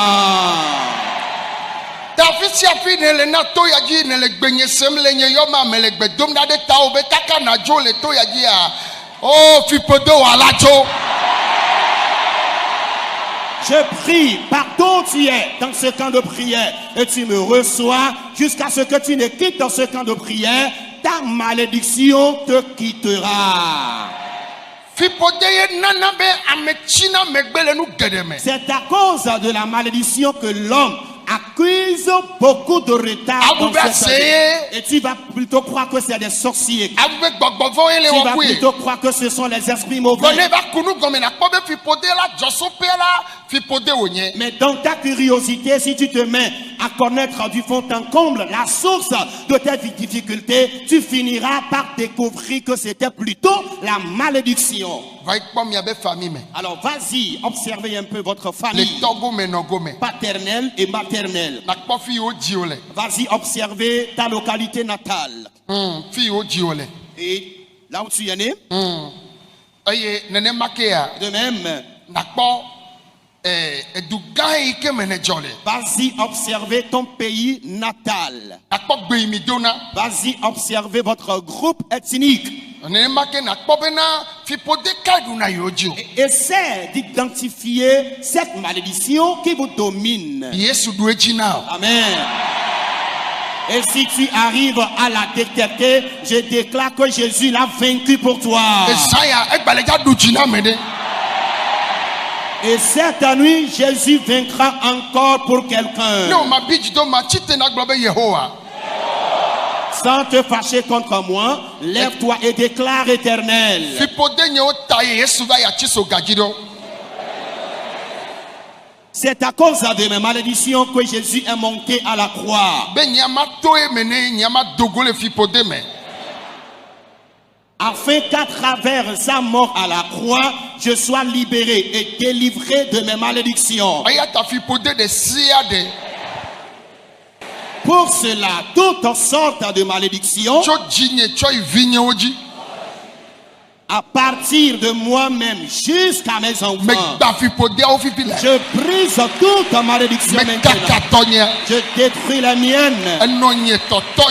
David siafi ne le na to ya dzi ne le gbenye sem le nye yɔma me le gbe dom ɖa ɖe tawo be kaka na dzo le to ya dzia. Oh, fipodo wala dzo. Je prie partout où tu es dans ce camp de prière et tu me reçois jusqu'à ce que tu ne quittes dans ce camp de prière, ta malédiction te quittera. Fipode ye nana be ame tsina megbe le nu geɖe me. C'est à cause de la malédiction que l'homme accuse beaucoup de retard dans cette vie. Et tu vas plutôt croire que c'est des sorciers. Abe gbɔgbɔ vɔ ye le Tu vas wɔku ye. plutôt croire que ce sont les esprits mauvais. Gɔne ba kunu gɔme na kpɔ be fipode la dzɔsope la fipode wonye. Mais dans ta curiosité, si tu te mets à connaître du fond en comble la source de tes difficultés, tu finiras par découvrir que c'était plutôt la malédiction. Va yi kpɔ mia be famille me. Alors vas-y, observez un peu votre Le famille tɔgo me nɔgo me. paternelle et maternelle. Na kpɔ fi wo dzi wo le. Vas-y, observez ta localité natale. Fi wo dzi wo le. Et là où tu es né, Eye nenema ke ya. de même, Na kpɔ edu gã yi ke me ne dzɔ le. vas-y, observez ton pays natal. Na kpɔ gbeyimi dona. Vas-y, observez votre groupe ethnique. Nenema ke na kpɔ bena fipode ka ɖu na yewo dzi o. Essaie d'identifier cette malédiction qui vous domine. Yesu ɖu edzi na o. Amen. Et si tu arrives à la détecter, je déclare que Jésus l'a vaincu pour toi. Ezaya egbalẽ dza ɖu dzi na me ɖe. Et cette nuit, Jésus vaincra encore pour quelqu'un. Ne o ma bi dzido ma tsi te na gblɔ be Yehowa. Sans te fâcher contre moi, lève-toi et déclare éternel. Fipode nye wo ta ye Yesu va ya tsi so gadzi ɖo. C'est à cause de mes malédictions que Jésus est monté à la croix. Be nyama toe me ne nyama dogo le fipode me. Afin qu'à travers sa mort à la croix, je sois libéré et délivré de mes malédictions. Eya ta fipode de sia de. Pour cela, toutes sortes de malédictions, Tso dzinye tsɔ yi vinyewo dzi. à partir de moi-même jusqu'à mes Me enfants, gba fipodeawo fifi le. je brise toute malédiction Me kaka maintenant. tɔnyɛ. Je détruis les miennes Enɔ nye tɔtɔ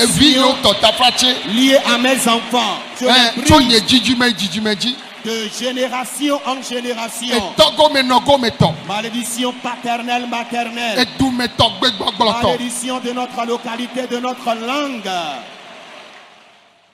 evi yewo tɔ taflatse. liées à mes enfants. Je les Tso brise. nye dzidzime dzi. de génération en génération. Etogo me nogo me to. Malédiction paternelle, maternelle. Edu me to gbegbogboto. Malédiction de notre localité, de notre langue.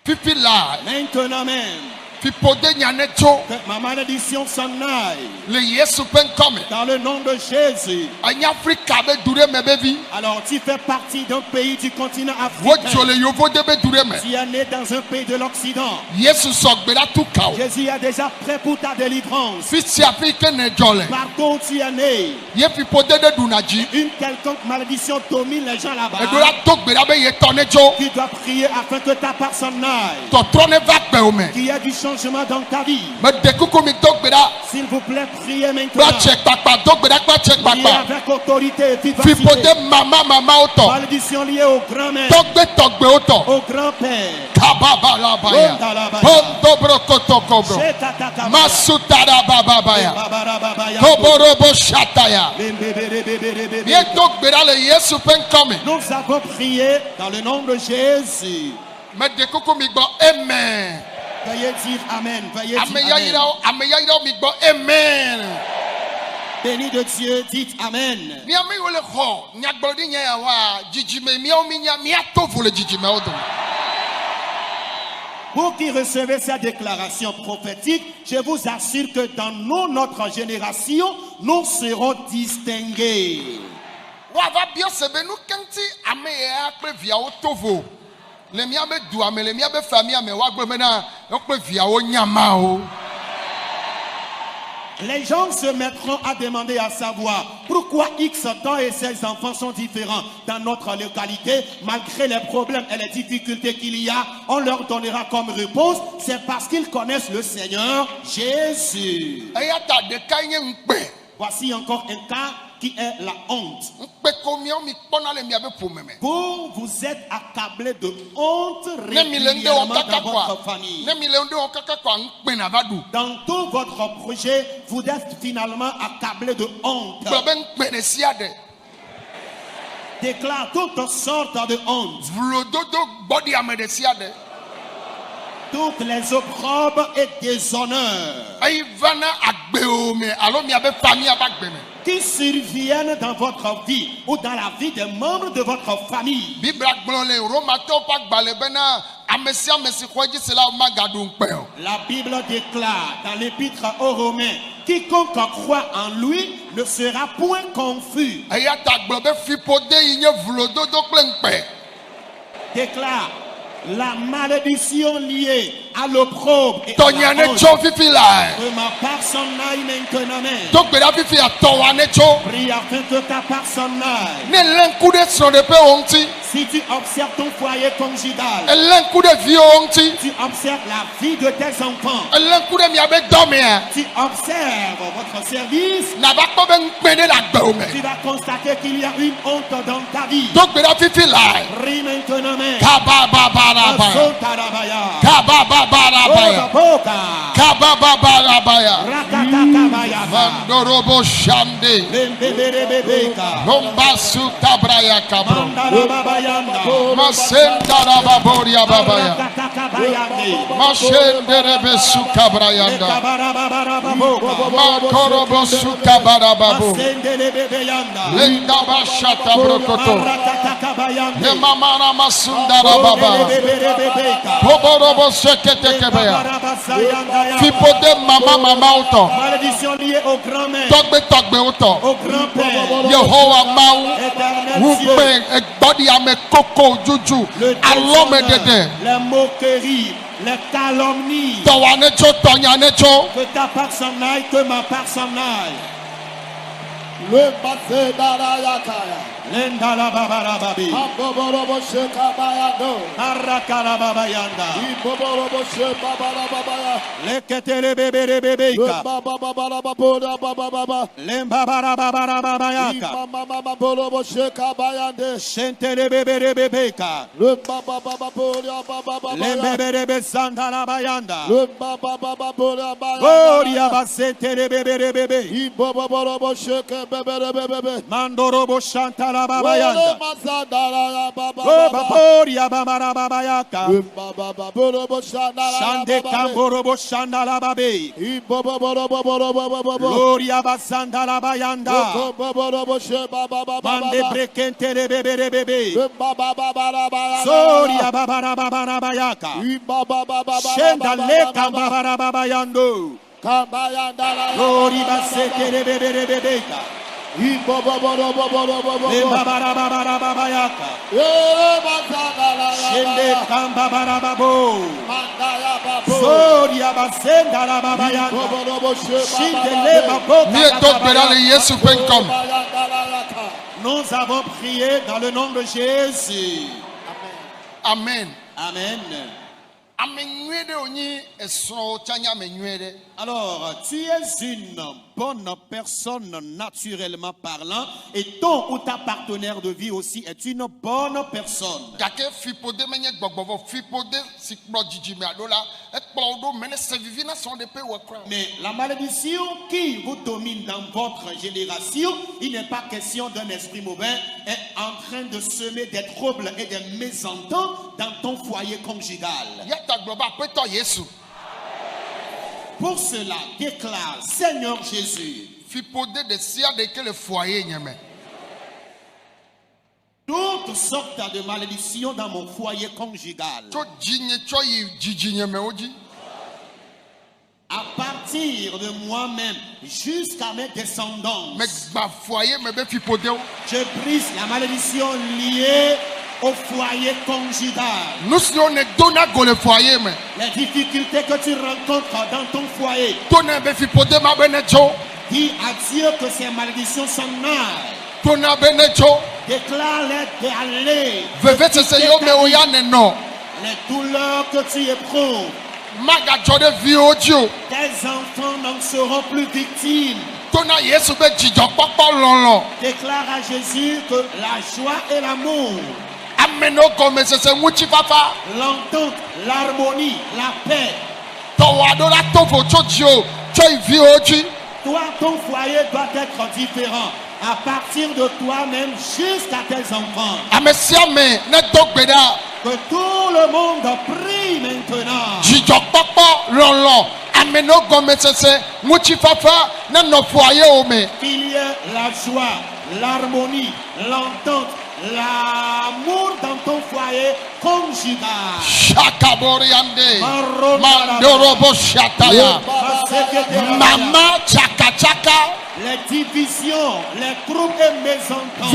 Fifi la. Maintenant même, Fipode nyanecho. que ma malédiction s'en aille. Le Yesu pen come. Dans le nom de Jésus. Anya Afrika be dure me bevi. Alors, tu fais partie d'un pays du continent Wo africain. jole yovo de be dure me. Tu es né dans un pays de l'Occident. Yesu sogbera tu kao. Jésus est déjà prêt pour ta délivrance. Fisi Afrika ne jole. Partout où tu es né, Ye fipode de dunaji. une quelconque malédiction domine les gens là-bas. Edola togbera be ye tonejo. Tu dois prier afin que ta personne aille. Totrone va gbe o me. Qu'il y ait du changement dans ta vie. Me dekuku mi togbera. S'il vous plaît, priez maintenant. Kpa check papa togbera kpa check Priez papa. avec autorité et vivacité. Fipode mama oto. Malédiction liée au grand-mère, Togbe oto. au grand-père. Kababa la baya. Bondo brokoto kobro. Shetataka- Masutara baba baya. Babarababaya. Koborobo shataya. Bembebebebebebe. Bientôt gbera le Yesu pen come. Nous avons prié dans le nom de Jésus. Me dekuku mi gbo amen. Veuillez dire Amen. Veuillez dire Ameya Amen. yira mi gbo amen. Béni de Dieu, dites Amen. Mi ame yo le ho nyagbodi nya ya wa jijime mi o mi nya mi ato vo le jijime o do. Vous qui recevez cette déclaration prophétique, je vous assure que dans notre génération, nous serons distingués. Wa va bio sebe nu kenti ame ya pe via o tovo. Le mi ame du ame le mi ame famille ame wa gbe mena o pe via o nyama o. Les gens se mettront à demander à savoir pourquoi X temps et ses enfants sont différents dans notre localité, malgré les problèmes et les difficultés qu'il y a. On leur donnera comme réponse, c'est parce qu'ils connaissent le Seigneur Jésus. Eya ta de ka nye nkpe. Voici encore un cas qui est la honte. Nkpe ko mi o mi kpona le mi abe pomeme. Vous êtes accablé de honte Ne mi le nde o régulièrement kaka dans kwa. votre famille. Ne mi le nde o kaka kwa nkpe na va du. Dans tout votre projet, vous êtes finalement accablé de honte. Gbe be nkpe ne sia de. Déclare toutes sortes de honte. Vlododo body ame de sia de. Toutes les opprobes et déshonneurs Ayi vana agbe o me alo mi abe famille abagbe me. qui surviennent dans votre vie ou dans la vie des membres de votre famille. Bibla gblɔ le Romato pa gbale bena ame sia ame si xɔ edzi se la magadu ŋkpe o. La Bible déclare dans l'épître aux Romains, quiconque croit en lui ne sera point confus. Eya ta gblɔ be fiƒode yi nye vlododo kple ŋkpe. Déclare la malédiction liée à l'opprobre et à Tɔnya la ne honte. tso fifi la. Que ma personne aille maintenant. Do gbe ɖa fifi atɔwa ne tso. Prie afin que ta personne aille. Ne lé ŋku ɖe srɔ̃ɖeƒe wo ŋuti. Si tu observes ton foyer conjugal, Elé ŋku ɖe viwo ŋuti. tu observes la vie de tes enfants, Elé ŋku ɖe miabe dɔmea. tu observes votre service, Nava kpɔ be ŋkpe ɖe le agbewo me. tu vas constater qu'il y a une honte dans ta vie. Do gbe ɖa fifi la. Prie maintenant, mais Kabababarabaya. Sotarabaya, Kabababarabaya. Boka, Kabababarabaya. Rakatakabaya, Vandorobo shande. Bembebebebeka, Lomba sutabraya kabro. Mandarababayanda, Masenda rababoria babaya. Rakatakabayande, Mashenderebe sukabrayanda. Lekabarababarababoko, Makorobo sukabarababu. Masendelebebeyanda, Lenda bashata brokoto. Rakatakabayande, Nemamara masundara baba. Bebebebebeka, Boborobo sekete kebeya. Barabasayanda, Fipode mama uto. malédiction liée au grand-mère, Togbe uto. au grand-père, Yehowa mau. éternel Dieu, Wugbe egbodi ame koko juju. le Alome déshonneur, dede. les moqueries, les calomnies, Tɔwa ne tso tɔnya ne tso. que ta personne aille, que ma personne aille. Le passé d'Arayakaya. Lendalababarababi, Aboborobo Shekabayado. Arakalababayanda, Iboborobo Shebabarababaya. Leketelebebebebeka, Ibabababababora babababa. Lembabarababayaka, Ibamamamaborobo Shekabayande. Shentelebebebebeka, Le bababababora babababaya. Lembebebebe Sandalabayanda, Le bababababora Gloria bayanda. Basentelebebebebe, Iboborobo Shekebebebebebe. Mandorobo Shantala. babarababayanda. Mazandara Baba. Robaporia babarababayaka. Baba Borobo Shandara. Shande kamborobo shandala babe. Baba. Gloria basandala bayanda. Borobo Sheba Mande brekente de bebe. Baba. Soria babarababayaka. Shenda leka babarababayando. Kambayandara. Gloria basete de bebe. Babarababayaka. Shende kambabarababo. Soria basendala babayaka. Shindele Yesu.com. Nous avons prié dans le nom de Jésus. Amen. Amen. Alors, tu es une bonne personne naturellement parlant et ton ou ta partenaire de vie aussi est une bonne personne. Mais la malédiction qui vous domine dans votre génération, il n'est pas question d'un esprit mauvais, est en train de semer des troubles et des mésententes dans ton foyer conjugal. Pour cela, déclare, Seigneur Jésus, toutes sortes de malédictions dans mon foyer conjugal. À partir de moi-même jusqu'à mes descendants, je brise la malédiction liée au foyer conjugal. Les difficultés que tu rencontres dans ton foyer, dis à Dieu que ces malédictions s'en aillent. Déclare-les d'aller. Les douleurs que tu éprouves, tes enfants n'en seront plus victimes. Déclare à Jésus que la joie et l'amour, l'entente, l'harmonie, la paix, toi, ton foyer doit être différent. À partir de toi-même jusqu'à tes enfants. Que tout le monde prie maintenant. Qu'il y ait la joie, l'harmonie, l'entente, l'amour dans ton foyer conjugal. Mama chaka chaka. Les divisions, les troubles et mésententes,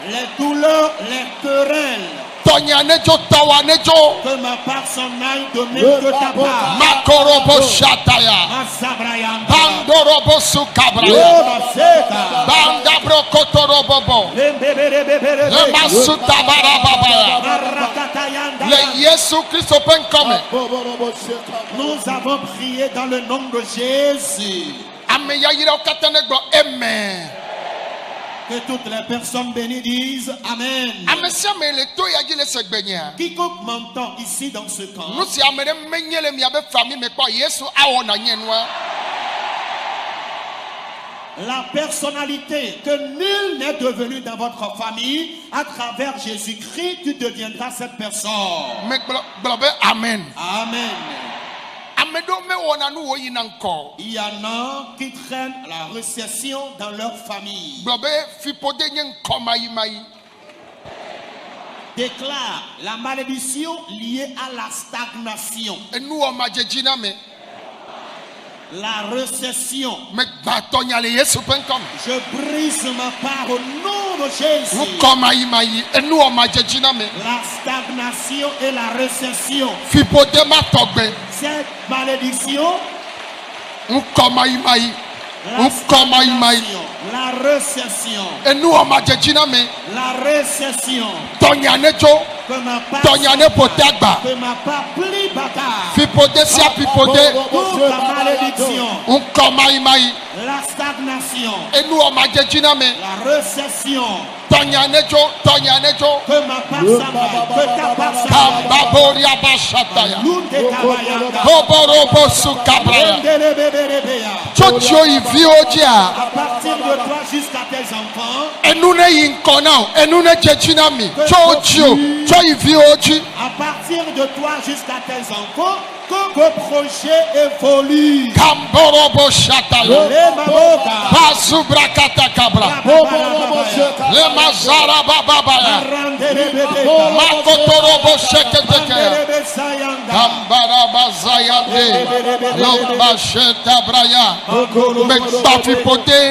les douleurs, les querelles, que ma part s'en aille de même que ta part. Makorobo shataya. Bandorobo sukabra. Bandabro kotorobobo. Le Yesu.com. Nous avons prié dans le nom de Jésus. Amen. Que toutes les personnes bénies disent Amen. Quiconque m'entend ici dans ce camp, la personnalité que nul n'est devenu dans votre famille, à travers Jésus-Christ, tu deviendras cette personne. Amen. Amen. Il y en a qui traînent la récession dans leur famille. Déclare la malédiction liée à la stagnation, la récession. Je brise ma part au nom de Jésus. La stagnation et la récession. Cette malédiction, la récession, la récession, que ma part plie bâtard, toute la malédiction, la stagnation, la récession, que ma part s'abaille, que ta part s'abaille. À partir de toi jusqu'à tes enfants. Enu ne yi nkɔ na o. Enu ne jejina mi. Tso dzi o. Tso ivi o dzi. À partir de toi jusqu'à tes enfants, que projet évolue. Kamborobo shatalo. Les maboka. Bazubra katakabra. Le mazara bababaya. Makotorobo sheketeke. Kambara bazayande. Lomba sheta braya. Mekbafi pote.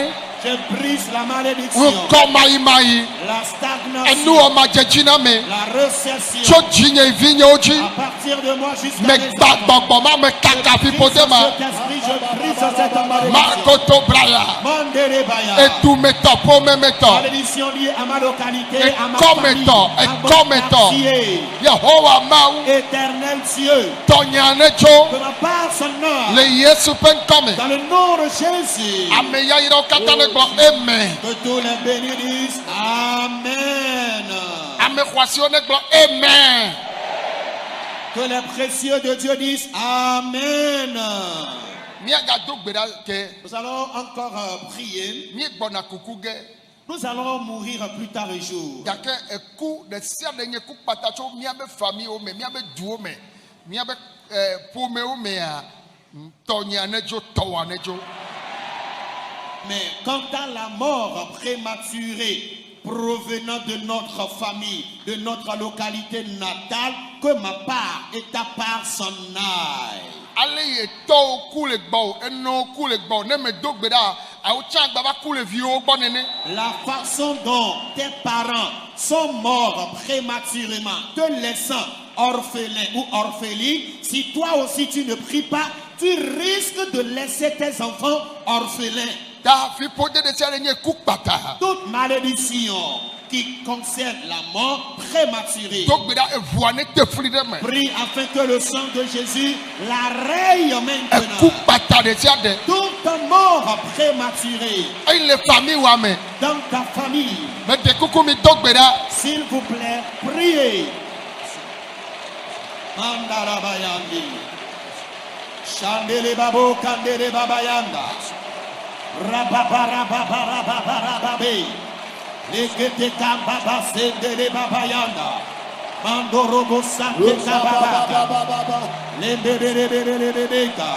Je brise la malédiction, Ukomaimai. la stagnation, Enu oma jejina me. la récession. Tso dzinye ivinye o dzi. À partir de moi jusqu'à Me mes gba enfants. gbɔgbɔ ma me kaka fi pote ma. Cet esprit, je brise cette malédiction. Makoto braya. Mandelebaya. Edumetɔ pomemetɔ. Malédiction liée à ma localité, Et à ma comme famille, étant, et à mon comme étant. quartier. Yehowa mawu. Éternel Dieu, Tɔnyane tso. de ma part sonore, Le Yesu ƒe ŋkɔme. dans le nom de Jésus, Ame yayirawo katã ne gblɔ amen. que tous les bénis disent Amen. Ame xɔasiwo ne gblɔ amen. Que les précieux de Dieu disent Amen. Míagado gbe ɖa ke Nous allons encore prier. míegbɔna kuku ge Nous allons mourir plus tard un jour. gake eku ɖe sia ɖe nye ku kpata tso míabe famiwo me, míabe duwo me, míabe ƒomewo mea, tɔnyea ne dzo, tɔwoa ne dzo. Mais quant à la mort prématurée provenant de notre famille, de notre localité natale, que ma part et ta part s'en aille. Ale ye tɔwo ku le gbɔ, enɔwo ku le gbɔ, ne me do gbe ɖa, awo tsã gba va ku le viwo gbɔ nene. La façon dont tes parents sont morts prématurément, te laissant orphelin ou orpheline, si toi aussi tu ne pries pas, tu risques de laisser tes enfants orphelins. Ta fi ƒode ɖe sia ɖe nye ku kpata. Toute malédiction qui concerne la mort prématurée, Do gbe ɖa eʋua ne te fli ɖe me. prie afin que le sang de Jésus la raye Eku maintenant. kpata ɖe sia ɖe. Toute mort prématurée Eye le famiwa me. dans ta famille, Me de kuku mi do gbe ɖa. s'il vous plaît, priez. Mandarabayandi. Chandele babo kandele babayanda. Rababarababarabarababe. Lekete kambaba sendele babayanda. Mandorobo sante kababaka. Lebebebebebebeka.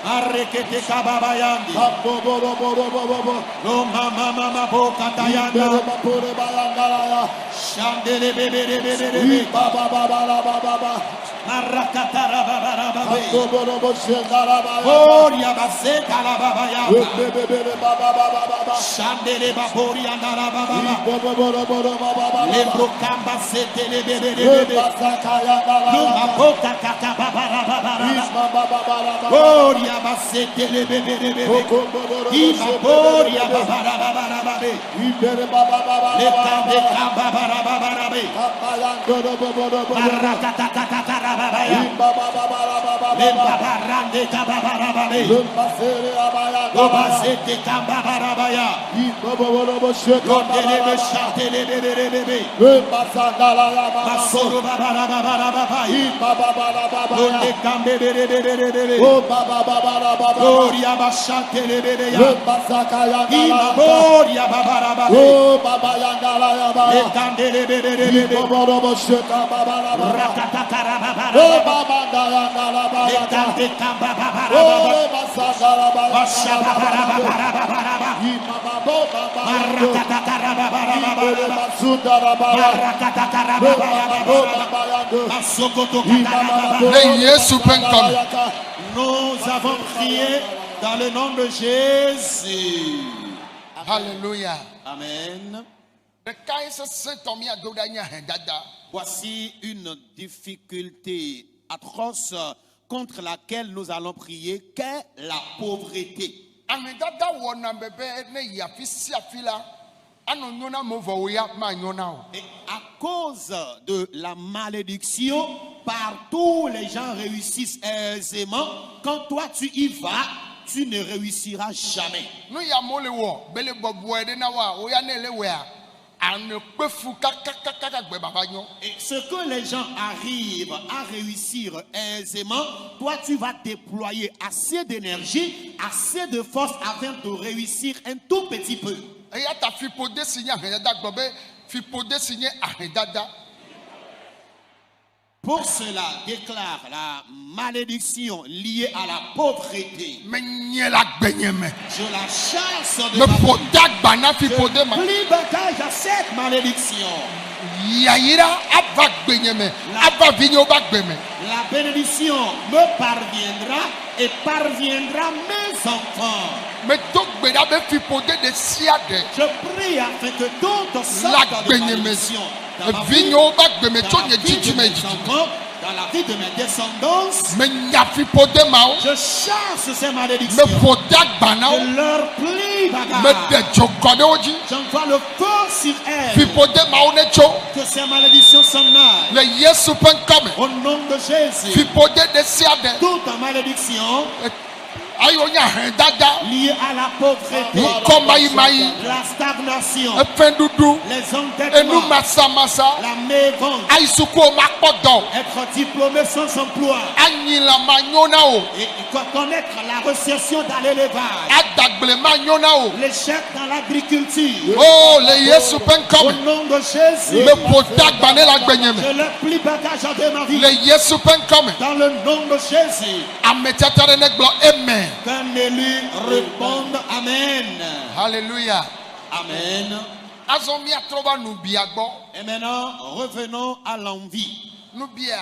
Arrekete kababayandi. Lo mama mama boka tayanda. Chandele bebebebebebe. Marakatarabababe. Boria baseka la babayanda. Chandele baboria narababa. Lembro kamba sete lebebebebe. Luma boka kakababarababa. Boria basete lebebebebe. Ima boria babarababe. Lekande kababarababe. Marakatakakarababaya. Lembabarande kababarababe. Lobasete kababarabaya. Londelebe shatelebebebebe. Masoro babarababarabai. Londe kambebebebebebe. Gloria bashantelebebe. Ima boria babarababe. Lekandelebebebebe. Rakatakarababarabai. Lekande kababarabai. Bashababarababaraba. Le Yesu ƒe ŋkɔme. Nous avons prié dans le nom de Jésus. Hallelujah. Amen. Ɖeka ye sesẽtɔ míado ɖa nye ahẽdada. Voici une difficulté atroce contre laquelle nous allons prier, qu'est la pauvreté. Ahẽdada wɔna bebe ne yi afi sia afi la, anɔ nyo na me vɔ wo ya manyo na o. Et à cause de la malédiction, partout les gens réussissent aisément. Quand toi tu y vas, tu ne réussiras jamais. Nu ya mo le wɔ, be le bɔbɔe ɖe na wa, wo ya ne le wɔa, Et ce que les gens arrivent à réussir aisément, toi tu vas déployer assez d'énergie, assez de force afin de réussir un tout petit peu. Pour cela, déclare la malédiction liée à la pauvreté. Je la chasse de ma vie. Je plie bagage à cette malédiction. La bénédiction me parviendra et parviendra mes enfants. Je prie afin que toute sorte de malédiction dans ma vie, dans la vie de mes enfants, dans la vie de mes descendants, je chasse ces malédictions. Je leur plie bagage. J'envoie le feu sur elles. Que ces malédictions s'en aillent. Au nom de Jésus. Toute malédiction liée à la pauvreté, la stagnation, les endettements, la mévente, être diplômé sans emploi, et connaître la récession dans l'élevage, l'échec dans l'agriculture. Oh, les Yesu Au Penkome. nom de Jésus, Le potak bané la gbenyeme. je leur plie bagage de ma vie. Les Yesu Penkome. Dans le nom de Jésus, Ametata ne glo amen. qu'un élu réponde Amen. Hallelujah. Amen. Azomi atroba nubia gbo. Et maintenant, revenons à l'envie. Nubia.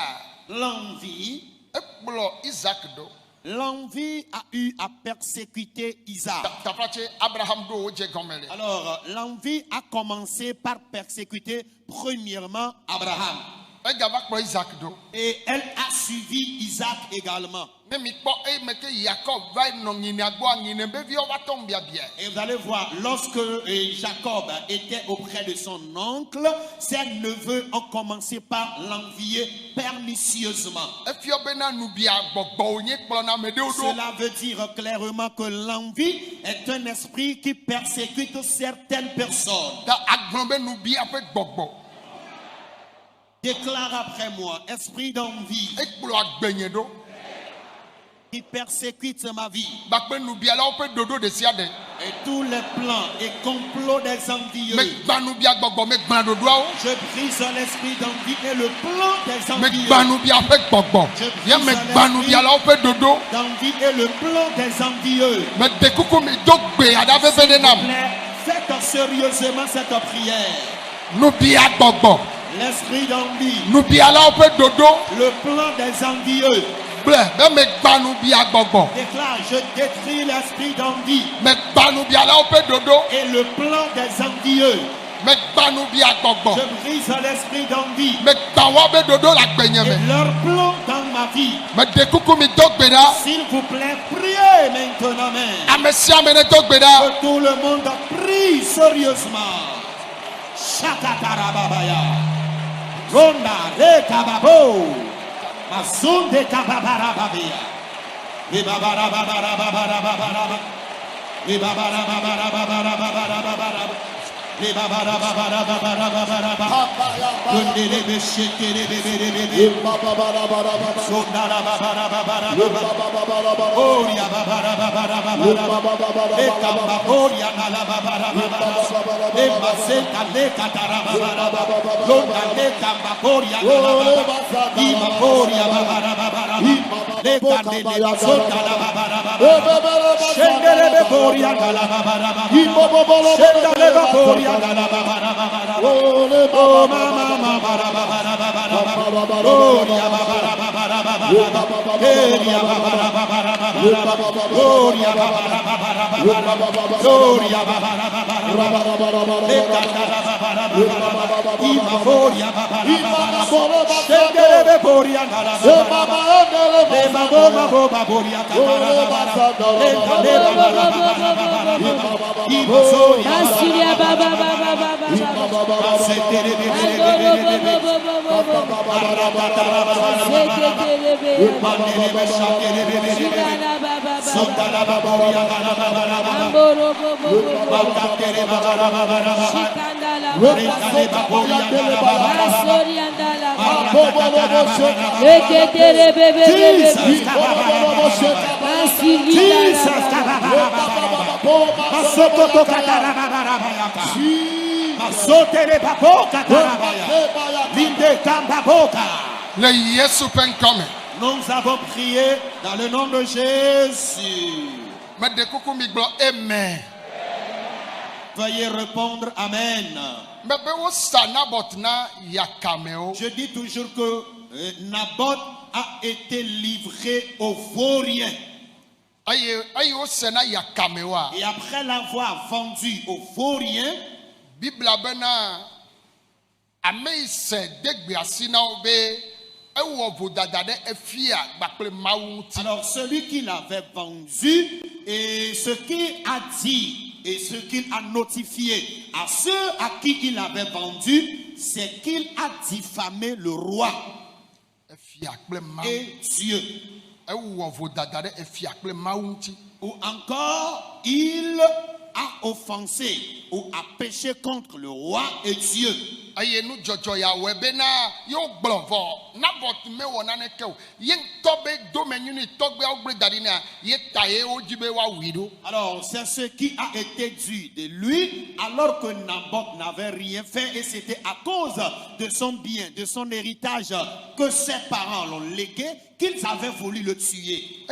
L'envie, Ekblo Isaac do. l'envie a eu à persécuter Isaac. Taprache Abraham do oje gomele. Alors, l'envie a commencé par persécuter premièrement Abraham. Egava kpo Isaac do. Et elle a suivi Isaac également. Ne mi kpo e meke Jacob vai no ngine agbo ngine bevi o watom bia bia. Et vous allez voir, lorsque Jacob était auprès de son oncle, ses neveux ont commencé par l'envier pernicieusement. Efio bena nubia gbogbo onye kpo na mede odo. Cela veut dire clairement que l'envie est un esprit qui persécute certaines personnes. Ta agbonbe nubia pe gbogbo. Déclare après moi, esprit d'envie Ekblo agbenye do. qui persécute ma vie. Bakpe nubia la o pe dodo de siade. Et tous les plans et complots des envieux. Me gba nubia gbogbo me gba dodo a o. Je brise l'esprit d'envie et le plan des Me envieux. gba nubia pe gbogbo. Ye me gba nubia la o pe dodo. D'envie et le plan des envieux. Me dekuku mi dogbe adafe fede nam. Faites sérieusement cette prière. Nubia gbogbo. L'esprit d'envie, Nubia la o pe dodo. le plan des envieux. Ble be me gba nubia gbogbo. Déclare, je détruis l'esprit d'envie Me gba nubia la o pe dodo. et le plan des envieux. Me gba nubia gbogbo. Je brise l'esprit d'envie Me gba wa be dodo la gbenyeme. et leur plan dans ma vie. Me dekuku mi dogbe da. S'il vous plaît, priez maintenant même. Amesia me ne dogbe da. Que tout le monde prie sérieusement. Shakatarababaya. Ronda de Kababo. Mazunde Kababarababia. Ibabarababarabarababarabara. Ibabarababarabarababarabara. Ibabarababarabarababarabara. Kundelebe shekelebebebebe. Sondarababarabarababarabara. Oria babarabarababarabara. Ekamaboria nalababarabara. Emaseka lekatarabara. Londa lekamaboria nalababarabara. Imaboria babarabara. Lekandelebe sondarababarabara. Shendelebe boria nalababarabara. Shendelebe boria nalababarabara. Oh mama babarabara. Oria babarabara. Eria babarabara. Oria babarabara. Oria babarabara. Lekandarabara. Imaboria babarabara. Shendelebe boria nalababarabara. Lemaboma boba boria kabarabara. Asilia baba baba baba baba. Le Yesu penkome. Nous avons prié dans le nom de Jésus. Amen. Veuillez répondre Amen. Je dis toujours que Naboth a été livré aux vauriens. Et après l'avoir vendu aux vauriens, alors celui qui l'avait vendu et ce qu'il a dit et ce qu'il a notifié à ceux à qui il avait vendu, c'est qu'il a diffamé le roi et Dieu. Ou encore il a offensé ou a péché contre le roi et Dieu. Alors c'est ce qui a été dit de lui alors que Naboth n'avait rien fait et c'était à cause de son bien, de son héritage que ses parents l'ont légué qu'ils avaient voulu le tuer.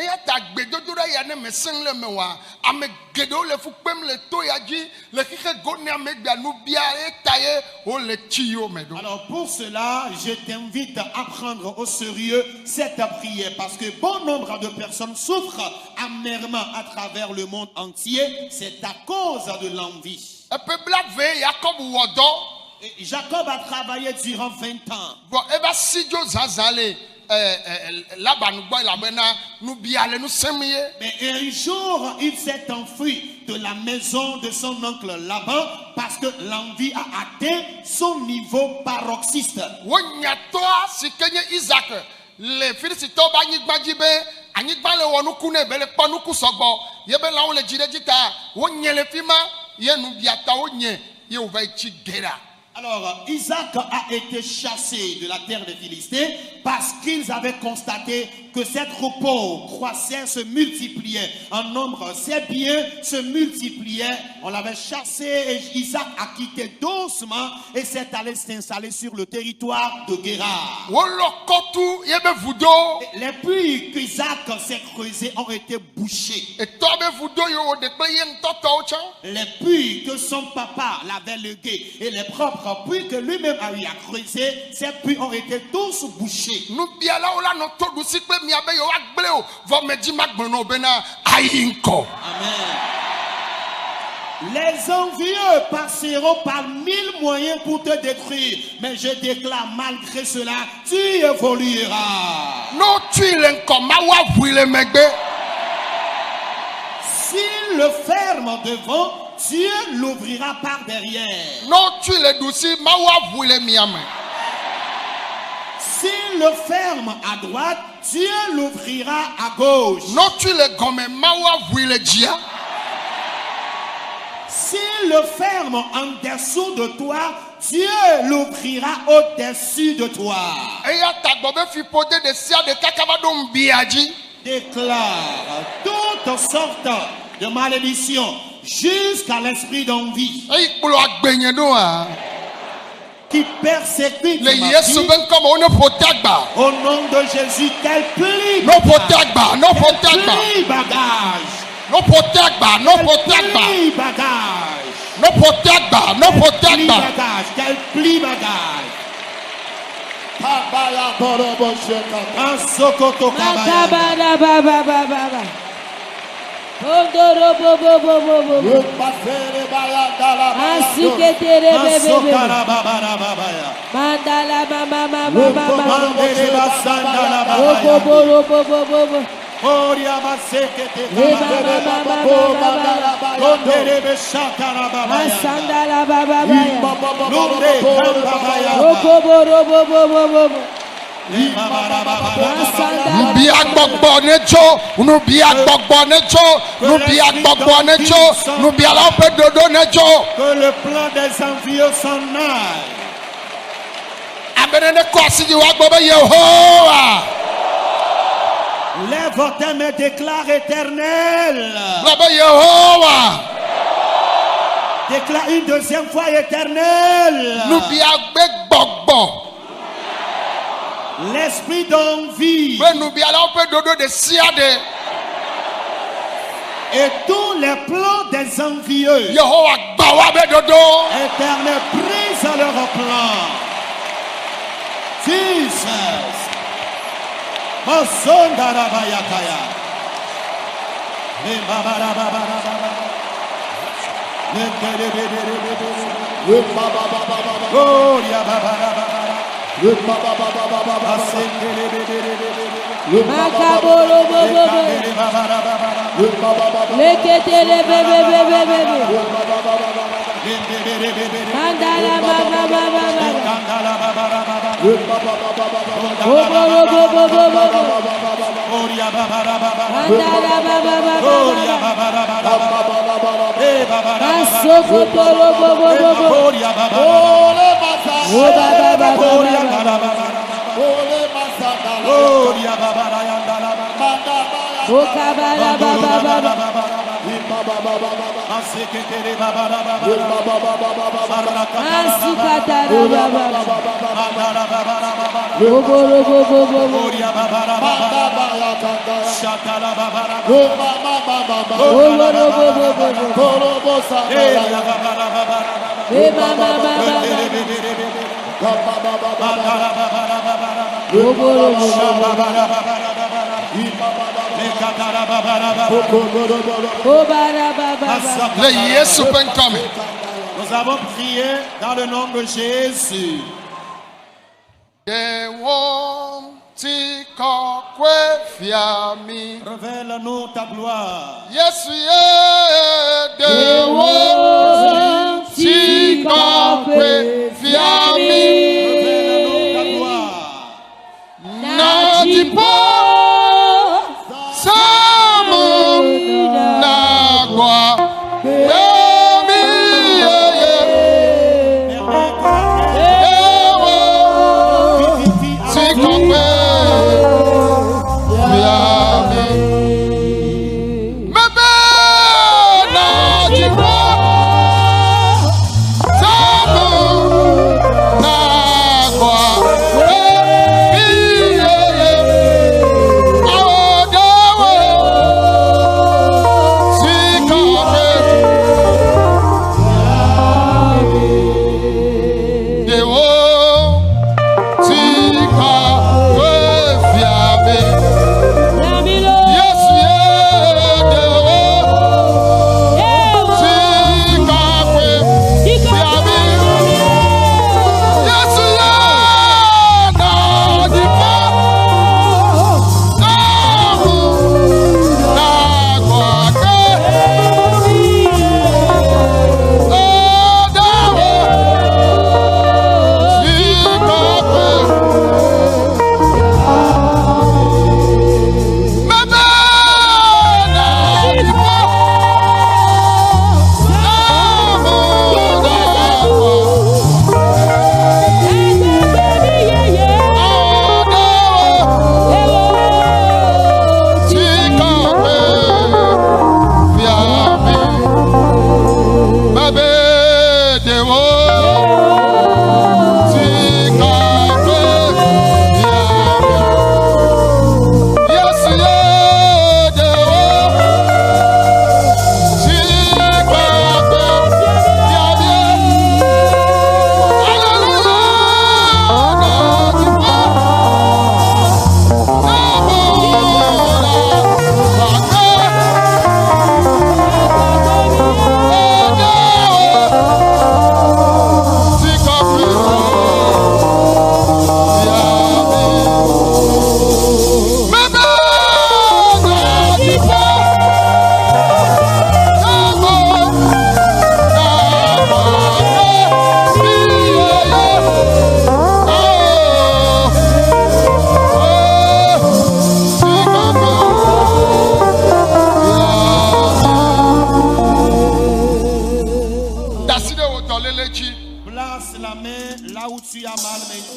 Alors pour cela, je t'invite à prendre au sérieux cette prière parce que bon nombre de personnes souffrent amèrement à travers le monde entier. C'est à cause de l'envie. Et Jacob a travaillé durant 20 ans. Mais un jour, il s'est enfui de la maison de son oncle Laban parce que l'envie a atteint son niveau paroxyste. Alors, Isaac a été chassé de la terre des Philistins parce qu'ils avaient constaté que ces troupeaux croissaient, se multipliaient en nombre. Ses biens se multipliaient. On l'avait chassé et Isaac a quitté doucement et s'est allé s'installer sur le territoire de Guérar. Les puits qu'Isaac s'est creusés ont été bouchés. Les puits que son papa l'avait légués et les propres puits que lui-même a eu à creuser, ces puits ont été tous bouchés. Amen. Les envieux passeront par 1000 moyens pour te détruire, mais je déclare malgré cela, tu évolueras. S'il le ferme devant, Dieu l'ouvrira par derrière. S'il le ferme à droite, Dieu l'ouvrira à gauche. S'il le ferme en dessous de toi, Dieu l'ouvrira au-dessus de toi. Déclare toutes sortes de malédictions jusqu'à l'esprit d'envie qui persécute ma vie. Au nom de Jésus, qu'elle plie bagage. No protect bar, no protect bar. Plie bagage. No protect bar, no protect bar. Qu'elle plie bagage. Kabaya borobo shekata. Ansokoto kabaya. Pasere baya dala baya. Asiketere bebe. Ansokara babara babaya. Mandala mama mama mama. Mandere basandala Bobo babaya. bobo bobo bobo. Oria masekete Baba kabaya. baba baba. Ondere beshatara babaya. Masandala baba baba. Lombe kabaya. Bobo bobo bobo bobo. Nubi agbogbo necho, nubi agbogbo necho, nubi agbogbo necho, nubi alape dodo necho. Que le plan des envieux s'en aille. Abenene kosi ji wa gbobe Yehowa. Lève tes mains, déclare éternel. Gbobe Yehowa. Déclare une deuxième fois éternel. Nubi agbe gbogbo. L'esprit d'envie Be nubi alape dodo de siade. et tous les plans des envieux. Yehowa gbawa be dodo. Éternel, brise leur plan. Jesus. Masondarabayakaya. Gloria Makaboro bobo. Leketele bebe bebe bebe. Mandala baba baba baba. Bobo bobo bobo bobo. Mandala baba baba baba. Asoko toro bobo bobo. Oh baba baba baba. Oh kabala baba baba. Asukatara baba. Bobo bobo bobo. Le Yesu penkame. Nous avons prié dans le nom de Jésus. Ti kokwe fiami. Révèle-nous ta gloire. Yesu ye dewo ti kokwe fiami. Révèle-nous ta gloire. Na dipo samu na gwa fiami ye dewo ti kokwe fiami. Mebe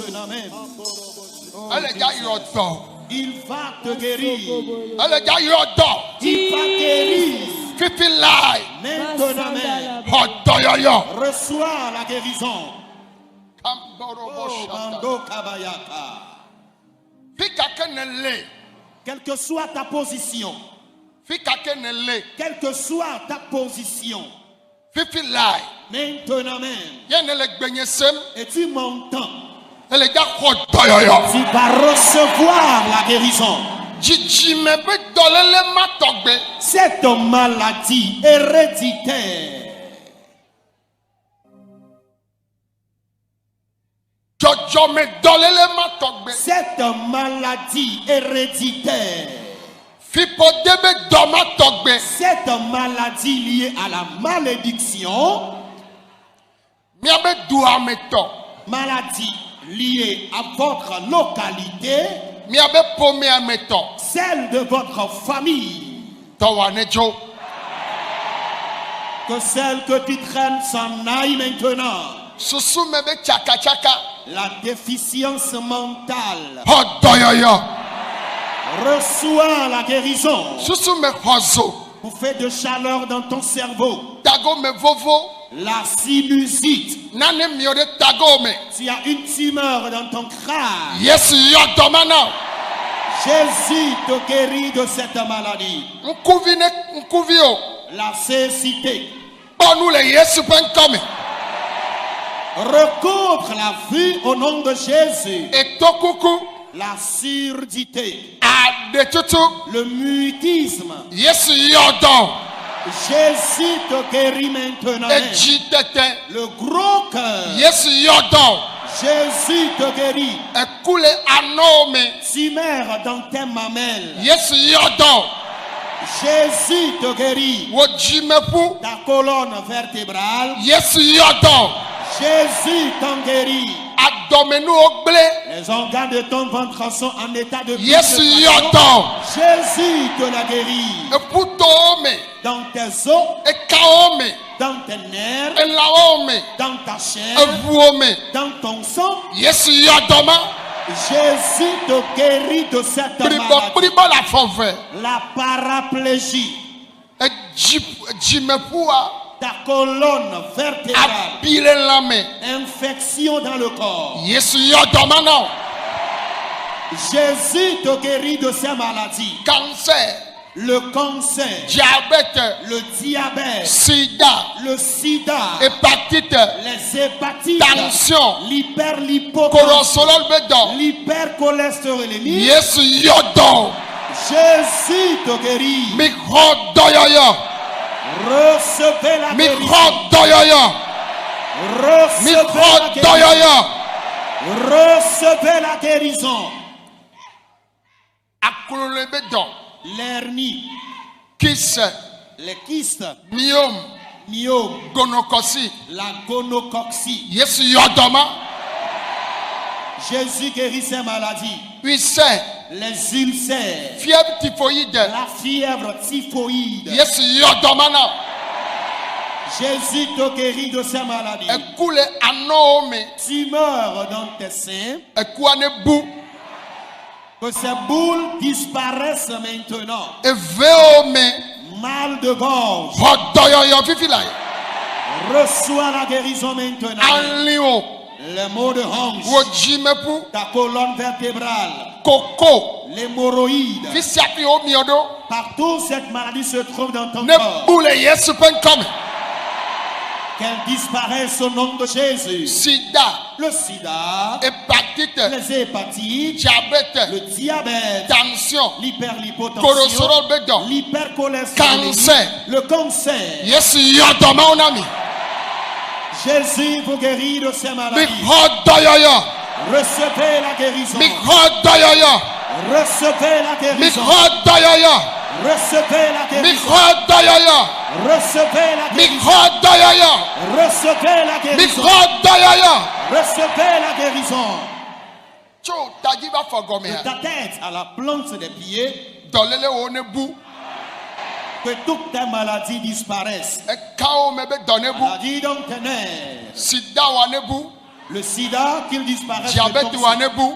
maintenant même. Elle est déjà yordon. Il va te guérir. Elle est déjà yordon. Il va guérir. Fifi lai. Maintenant même. Hodoyoyo. Reçois la guérison. Kamborobo shata. Mando kabayaka. Fika kenele. Quelle que soit ta position, Fika kenele. quelle que soit ta position, Fifi lai. maintenant même, Yenele gbenyesem. et tu m'entends, Elle est déjà hodoyoyo. tu vas recevoir la guérison. Jijime be dolele matogbe. Cette maladie héréditaire, Jojome dolele matogbe. cette maladie héréditaire, Fipo debe domatogbe. cette maladie liée à la malédiction, Miabe duameto. maladie liée à votre localité, Miabe pome ameto. celle de votre famille, Tawanejo. que celle que tu traînes s'en aille maintenant. Susu mebe chaka chaka. La déficience mentale, Hodoyoyo. reçois la guérison. Susu me hozo. Bouffée de chaleur dans ton cerveau, Tago me vovo. la sinusite, Nane miode tago me. tu as une tumeur dans ton crâne. Yes yodomana. Jésus te guérit de cette maladie. Nkuvio. La cécité, Bonu le yesu penkome. recouvre la vue au nom de Jésus. Et tokuku. La surdité, Adetutu. le mutisme, Yesu yodon. Jésus te guérit maintenant. Et jitete. Le gros cœur, Yesu yodon. Jésus te guérit. Et koule anome. Tumeur dans tes mamelles, Yesu yodon. Jésus te guérit. Wojimepu. Ta colonne vertébrale, Yesu yodon. Jésus t'en guérit. Adomenu ogle. Les organes de ton ventre sont en état de Yesu putréfaction. yodon. Jésus te la guérit. Et putoome. Dans tes os, Et kaome. dans tes nerfs, Et laome. dans ta chair, Et vuome. dans ton sang. Yesu yodoma. Jésus te guérit de cette Pribo maladie. pribo la fove. La paraplégie, Et jimepua. ta colonne vertébrale, Abile lame. infection dans le corps. Yesu yodoma no. Jésus te guérit de ces maladies. Cancer. Le cancer, Diabète. le diabète, Sida. le sida, Hépatite. les hépatites, Tension. l'hyperlipotence, Corosolol bedon. l'hypercholestérolémie. Yesu yodon. Jésus te guérit. Mikhodoyoyo. Recevez la guérison. Mikhodoyoyo. Recevez la guérison. Mikhodoyoyo. Recevez la guérison. Akulole bedon. L'hernie, Kisse. les kystes, Myome. myome, Gonokosi. la gonocoxie. Yesu yodoma. Jésus guérit ces maladies. Ulcère. Les ulcères, Fièvre typhoïde. la fièvre typhoïde. Yesu yodoma no. Jésus te guérit de ces maladies. Ekule anome. Tumeur dans tes seins, Ekuane bu. que ces boules disparaissent maintenant. Eveome. Mal de gorge, Hodoyoyo fifilai. reçois la guérison maintenant. Anlio. Les maux de hanche, Wojimepu. ta colonne vertébrale, Koko. l'hémorroïde. Fisiapi omiodo. Partout cette maladie se trouve dans ton Ne corps. boule yesu penkome. Qu'elle disparaisse au nom de Jésus. Sida. Le sida, Hépatite. les hépatites, Diabète. le diabète, Tension. l'hyperlipotension, Corosorol bedon. l'hypercholestérolémie, Cancer. le cancer. Yesu yodoma onami. Jésus vous guérit de ces maladies. Mikhodoyoyo. Recevez la guérison. Mikhodoyoyo. Recevez la guérison. Mikhodoyoyo. Recevez la guérison. Mikhodoyoyo. Recevez la guérison. Mikhodoyoyo. Recevez la guérison. Mikhodoyoyo. Recevez la guérison. Tso tajiba De fɔgɔmea. ta tête à la plante des pieds, Dɔlele wo ne bu. que toutes tes maladies disparaissent. Ekawo me be dɔ ne bu. Maladie dans tes nerfs, Sida wa ne bu. Le sida, qu'il disparaisse. diabète Que wanebu,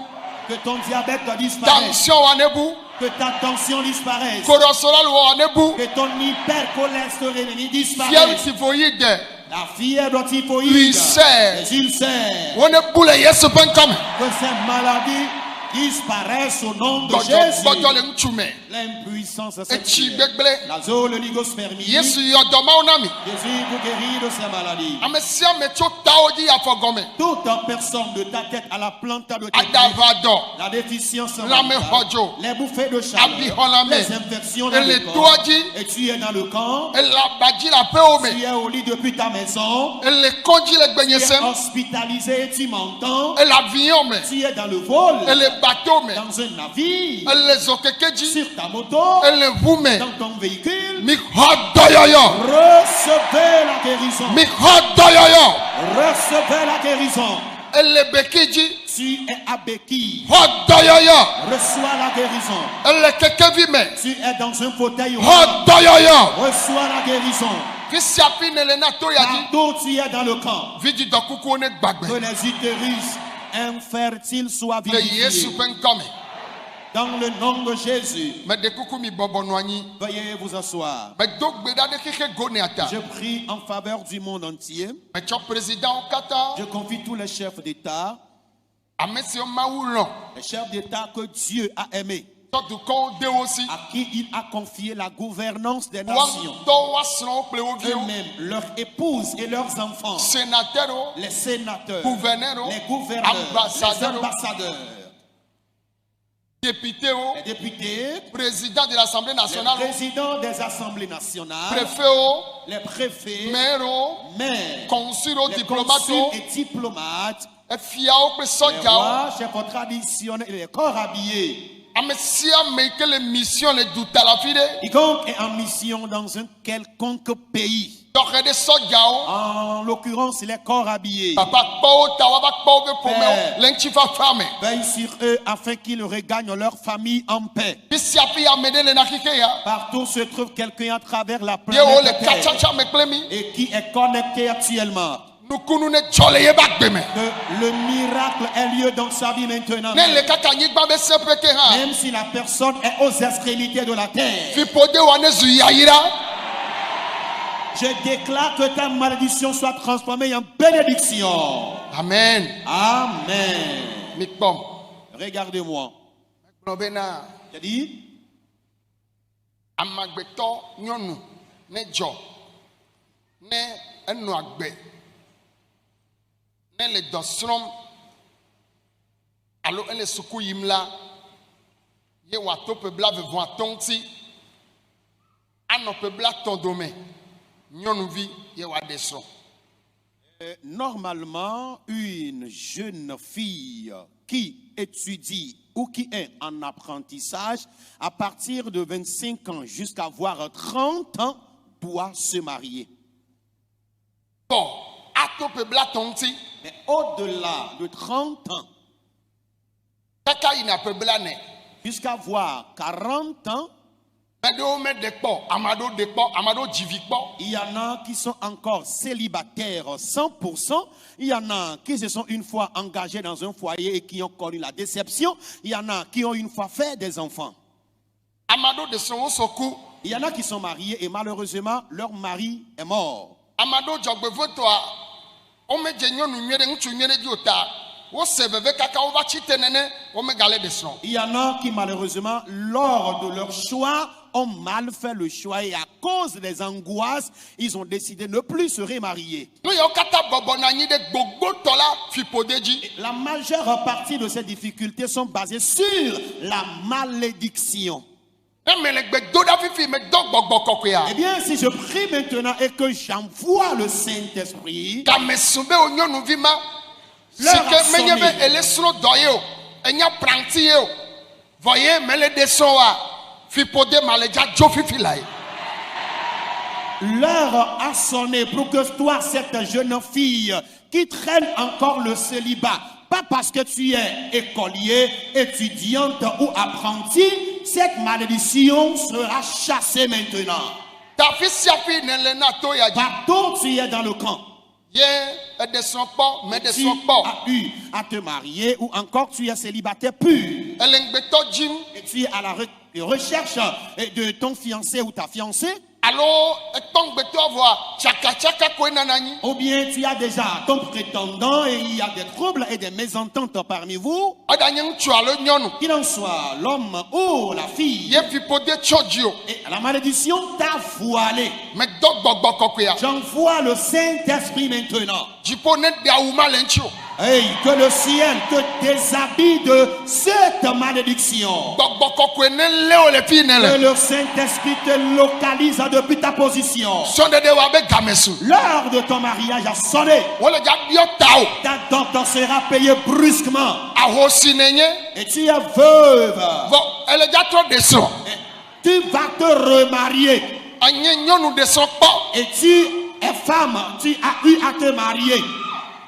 ton diabète disparaisse. tension wanebu, Que ta tension disparaisse. cholestérol wanebu, Que ton hypercholestérolémie fièvre disparaisse. typhoïde, La fièvre typhoïde. ulcère, Les ulcères. wanebu le yesu penkame, Que ces maladies disparaissent au nom de gbɔdzɔ Jésus. gbɔdzɔ le ŋtsume, L'impuissance etsi sexuelle. gbegble, La zoologospermie. yesu yɔ dɔmawo na mi, Jésus vous guérit de ces maladies. ame sia ame tso tawo dzi afɔ gɔme, Toute personne de ta tête à la plante de tes pieds. adavadɔ, La déficience Lamexɔdzo, les bouffées de chaleur, abixɔlame, les infections dans le ele corps. toa dzi, Et tu es dans le camp. ele abadzi le aƒewo Tu me, es au lit depuis ta maison. ele kɔdzi le Tu gbenye es sem, hospitalisé et tu m'entends. ele avion me, Tu es dans le vol. ele bateau me, Dans un navire. ele zokeke dzi, Sur ta moto. ele ʋu me, Dans ton véhicule. mi xɔ dɔyɔyɔ, Recevez la guérison. mi xɔ dɔyɔyɔ, Recevez la guérison. ele beki dzi, Tu es à béquille. xɔ dɔyɔyɔ, Reçois la guérison. ele kekevi me, Tu es dans un fauteuil roulant. xɔ dɔyɔyɔ, Reçois la guérison. fi sia fi ne le na to ya dzi, Partout tu es dans le camp. vidi dɔkukuwo ne Que gbagbe, les utérus infertiles soient le yesu vivifiés. ƒe ŋkɔ me, Dans le nom de Jésus. meɖe kuku mi bɔbɔ nɔ anyi, Veuillez vous asseoir. medo gbe ɖa ɖe xexe go ne ata, Je prie en faveur du monde entier. metsɔ présidentwo katã, Je confie tous les chefs d'État, ame siwo Mawu lɔ, les chefs d'État que Dieu a aimés, tɔ dukɔwo de wo si, à qui il a confié la gouvernance des nations. woatɔ woasrɔ̃wo kple wo viwo, Eux-mêmes, leurs épouses et leurs enfants, sénateurs, les sénateurs, gouverneurs, les gouverneurs, les ambassadeurs, ambassadeurs, députés, les députés, président de l'Assemblée les nationale, présidents des assemblées nationales, préfets, les préfets, maires, maires, consuls, les diplomates, consuls et diplomates, fiawo kple les sɔdzawo, rois, chefs traditionnels et les corps habillés. ame sia ame yi ke le mission le duta la fi ɖe, Quiconque est en mission dans un quelconque pays, tɔxe ɖe sɔdzawo, en l'occurrence les corps habillés, papa kpɔwo ta woava kpɔ woƒe ƒomewo le ŋutifafa me. veille sur eux afin qu'ils regagnent leur famille en paix. Fi sia fi ame ɖe le na xixe ya, Partout se trouve quelqu'un à travers la ye wo le planète Terre katsatsa me kple mi, et qui est connecté actuellement. nukunu ne dzɔ le yebe agbe me. Que le miracle ait lieu dans sa vie maintenant. Ne le kaka anyigba be seƒe ke hã, Même si la personne est aux extrémités de la terre. fiƒode wa ne zu yayira. Je déclare que ta malédiction soit transformée en bénédiction. Amen. Amen. Mi kpɔm. Regardez-moi. Gblɔ bena J'ai dit, amagbetɔ nyɔnu ne dzɔ ne enɔ agbe ne le dɔ srɔ̃m alo ele suku yim la ye wòato ƒe blaeve-vɔ-atɔ̃ ŋuti anɔ ƒe blatɔ̃ dome nyɔnuvi ye wòaɖe srɔ̃. normalement, une jeune fille qui étudie ou qui est en apprentissage à partir de 25 ans jusqu'à avoir 30 ans doit se marier. Bon, ato ƒe blatɔ̃ ŋuti Mais au-delà de 30 ans, kaka yina ƒe blane. jusqu'à avoir 40 ans, Meɖewo meɖe kpɔ, ame aɖewo ɖe kpɔ, ame aɖewo dzi vi kpɔ. il y en a qui sont encore célibataires 100%. Il y en a qui se sont une fois engagés dans un foyer et qui ont connu la déception. Il y en a qui ont une fois fait des enfants. Ame aɖewo ɖe srɔ̃ wo sɔ ku. Il y en a qui sont mariés et malheureusement, leur mari est mort. Ame aɖewo dzɔgbevɔtɔa, womedze nyɔnu nyuie ɖe ŋutsu nyuie ɖe dzi o ta, wose veve kaka wova tsi te nene, womegalé ɖe srɔ̃. Il y en a qui malheureusement, lors de leur choix, ont mal fait le choix et à cause des angoisses, ils ont décidé de ne plus se remarier. Nu yawo katã bɔbɔ nɔ anyi ɖe gbogbotɔ la fiƒode dzi. La majeure partie de ces difficultés sont basées sur la malédiction. Ne mele gbe do ɖa fifi medo gbɔgbɔ kɔkɔea. Eh bien, si je prie maintenant et que j'envoie le Saint-Esprit, Game su be wo nyɔnuvi ma, si Leur ke menye be assommé. ele srɔ̃ dɔ ye o, enya pranti ye o, vɔ ye mele ɖe srɔ̃ wa, fiƒode ma le dza dzo fifi la ye. l'heure a sonné pour que toi, cette jeune fille qui traîne encore le célibat, pas parce que tu es écolier, étudiante ou apprenti, cette malédiction sera chassée maintenant. Ta fi sia fi ne le na to ya dzi. Partout tu es dans le camp. Ye descend pas, mais Tu descend pas. as eu à te marier ou encore tu es célibataire pur. Elengbeto Jim. Et tu es à la recherche de ton fiancé ou ta fiancée. Alors, etongbeto avoir tchaka kwe nanani. Ou bien tu as déjà ton prétendant et il y a des troubles et des mésententes parmi vous. Adanyang tualo nyonu. Qu'il en soit l'homme ou la fille. Ye fipode chodjo. Et la malédiction t'a voilé. Mais dog kokwea. J'envoie le Saint-Esprit maintenant. Jipone daouma lencho. Hey, que le ciel te déshabille de cette malédiction. Kokwe ne leo le Que pinele. le Saint-Esprit te localise depuis ta position. Sonde de wabe gamesu. L'heure de ton mariage a sonné. Wole ja biotao. Ta dot sera payée brusquement. Ahosi nenye. Et tu es veuve. Bon, elle ja trop descend. Tu vas te remarier. Anye nyonu descend pas. Et tu es femme. Tu as eu à te marier.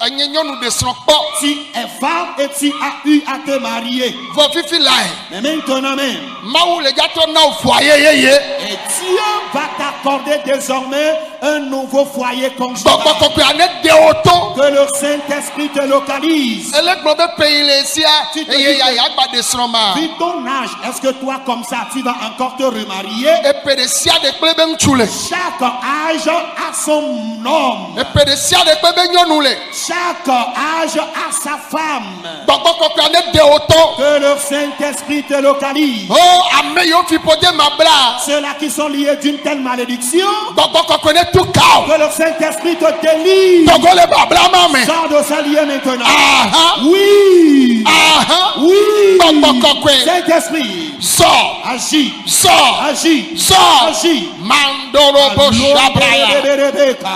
Anye nyonu descend pas. Tu es femme et tu as eu à te marier. Vo fifi lai. Mais maintenant même. Maou le ja trop na foyer ye. Et Dieu va t'accorder désormais un nouveau foyer conjugal. Kokwe ane de auto. Que le Saint-Esprit te localise. Elle est globe pays les sia. Tu te Et dis ya que- ya ba descend ma. Vu ton âge, est-ce que toi comme ça tu vas encore te remarier? Et pedesia de klebe mchule. Chaque âge a son homme. Et pedesia de klebe nyonu le. Chaque âge a sa femme. Kokwe ane de auto. Que le Saint-Esprit te localise. Oh, ame yo fipode ma bla. Ceux-là qui sont liés d'une telle malédiction, Kokwe ne tout kao. que le Saint-Esprit te délivre. Togo le babla mame. Sors de ce lieu maintenant. Aha. Oui. Aha. Oui. Kokwe. Saint-Esprit, Sors. agis. Sors. Agis. Sors. Agis. Mandoro bo shabraya. Rebecca.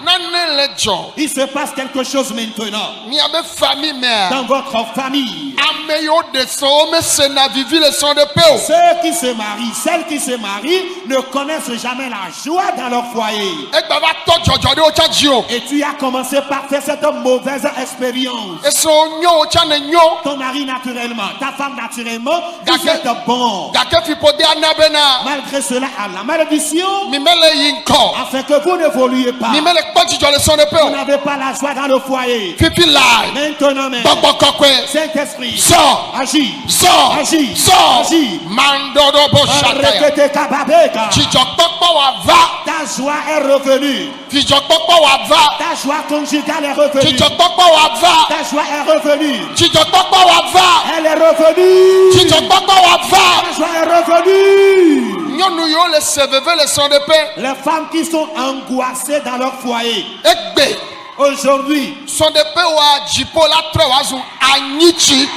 Nane le jo. Il se passe quelque chose maintenant Ni abe famille mère. dans votre famille. Ame yo descend me sena vivi le son de peo. Ceux qui se marient, celles qui se marient ne connaissent jamais la joie dans leur foyer. E baba to jojo de ocha jio. Et tu as commencé par faire cette mauvaise expérience. E so nyo ocha ne nyo. Ton mari naturellement, ta femme naturellement, vous D'accord. êtes bon. Gake fipode anabena. Malgré cela, à la malédiction, Mi mele yinko. afin que vous n'évoluiez pas, Mi mele kwa jijo le son de vous peo. n'avez pas la joie dans le foyer. Fifi lai. Maintenant même, Kokwe. Saint-Esprit, Sors. agis. Sors. Agis. Sors. Agis. Mandoro bo shataya. Arrêtez kababeka. Jijo pokpo wa va. Ta joie est revenue. Jijo pokpo wa va. Ta joie conjugale est revenue. Jijo pokpo wa va. Ta joie est revenue. Jijo pokpo wa va. Elle est revenue. Jijo pokpo wa va. Ta joie est revenue. Nyɔnu yiwo le seveve le sɔn de pe. Les femmes qui sont angoissées dans leur foyer. Egbe Aujourd'hui, sɔn de pe wa dziƒo la trɔ wa zu anyitsi.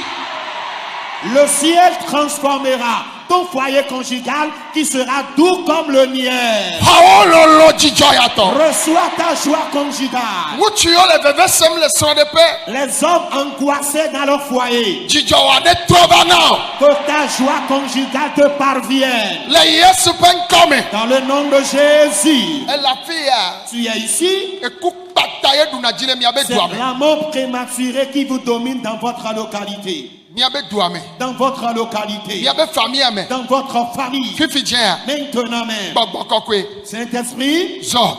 le ciel transformera ton foyer conjugal qui sera doux comme le miel. Hawo lolo dzidzɔ yatɔ. Reçois ta joie conjugale. Ŋutsu yiwo le veve sem le sɔn de pe. Les hommes angoissés dans leur foyer. Dzidzɔ wa ne trɔ va na o. Que ta joie conjugale te parvienne. Le Yesu ƒe ŋkɔme. Dans le nom de Jésus. Ele afi ya. Tu es ici. Eku kpata ye ɖuna dzi le miabe C'est dua me. la mort prématurée qui vous domine dans votre localité. Miabe dua me. Dans votre localité. Miabe famille me. Dans votre famille. Fifi dze ya. Maintenant même. Gbɔgbɔ kɔkɔe. Saint-Esprit, Zɔ.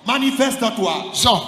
manifeste-toi. Zɔ.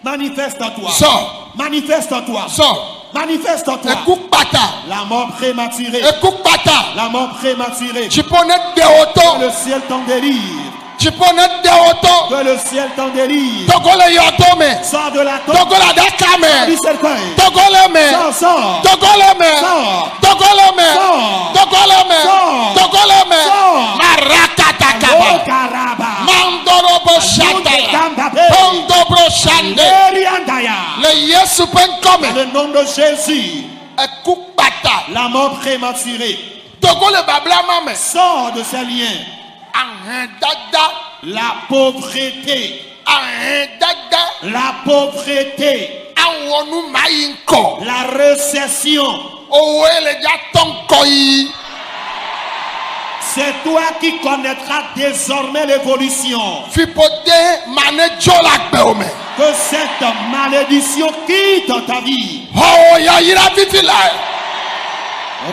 Manifeste-toi. Zɔ. Manifeste-toi. Zɔ. Manifeste-toi. Eku kpata. La mort prématurée. Eku kpata. La mort prématurée. Dziƒo ne de wo Que to. le ciel t'en délivre. Dziƒo ne de wo to. Que le ciel t'en délivre. Togo le yɔdo me. Sors de la tombe. Togo le aɖaka me. Du cercueil. Togo le me. Sors, sors. Togo le me. Sors. Togo le me. Sors. Togo le me. Sors. Togo le me. Sors. Marakataka. Oh, Karaba. Mandorobo shataya. Tambabe. Pondobro shande. Eriandaya. Le Yesu ƒe Dans ŋkɔme. le nom de Jésus. Eku kpata. La mort prématurée. Togo le babla ma me. Sors de ces liens. Ahɛn dada. La pauvreté. Ahɛn dada. La pauvreté. Awɔnu ma yi ŋkɔ. La récession. Owoe le dza tɔ ŋkɔ yi. C'est toi qui connaîtras désormais l'évolution. Fipode mane dzo la gbewo me. Que cette malédiction quitte ta vie. Xɔwò yayra vivi la.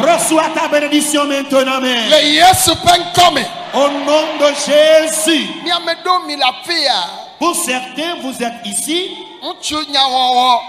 Reçois ta bénédiction maintenant même. Le Yesu ƒe ŋkɔme. Au nom de Jésus. Miame ɖo mi le afi ya. Pour certains, vous êtes ici. ŋutsu nyawɔwɔ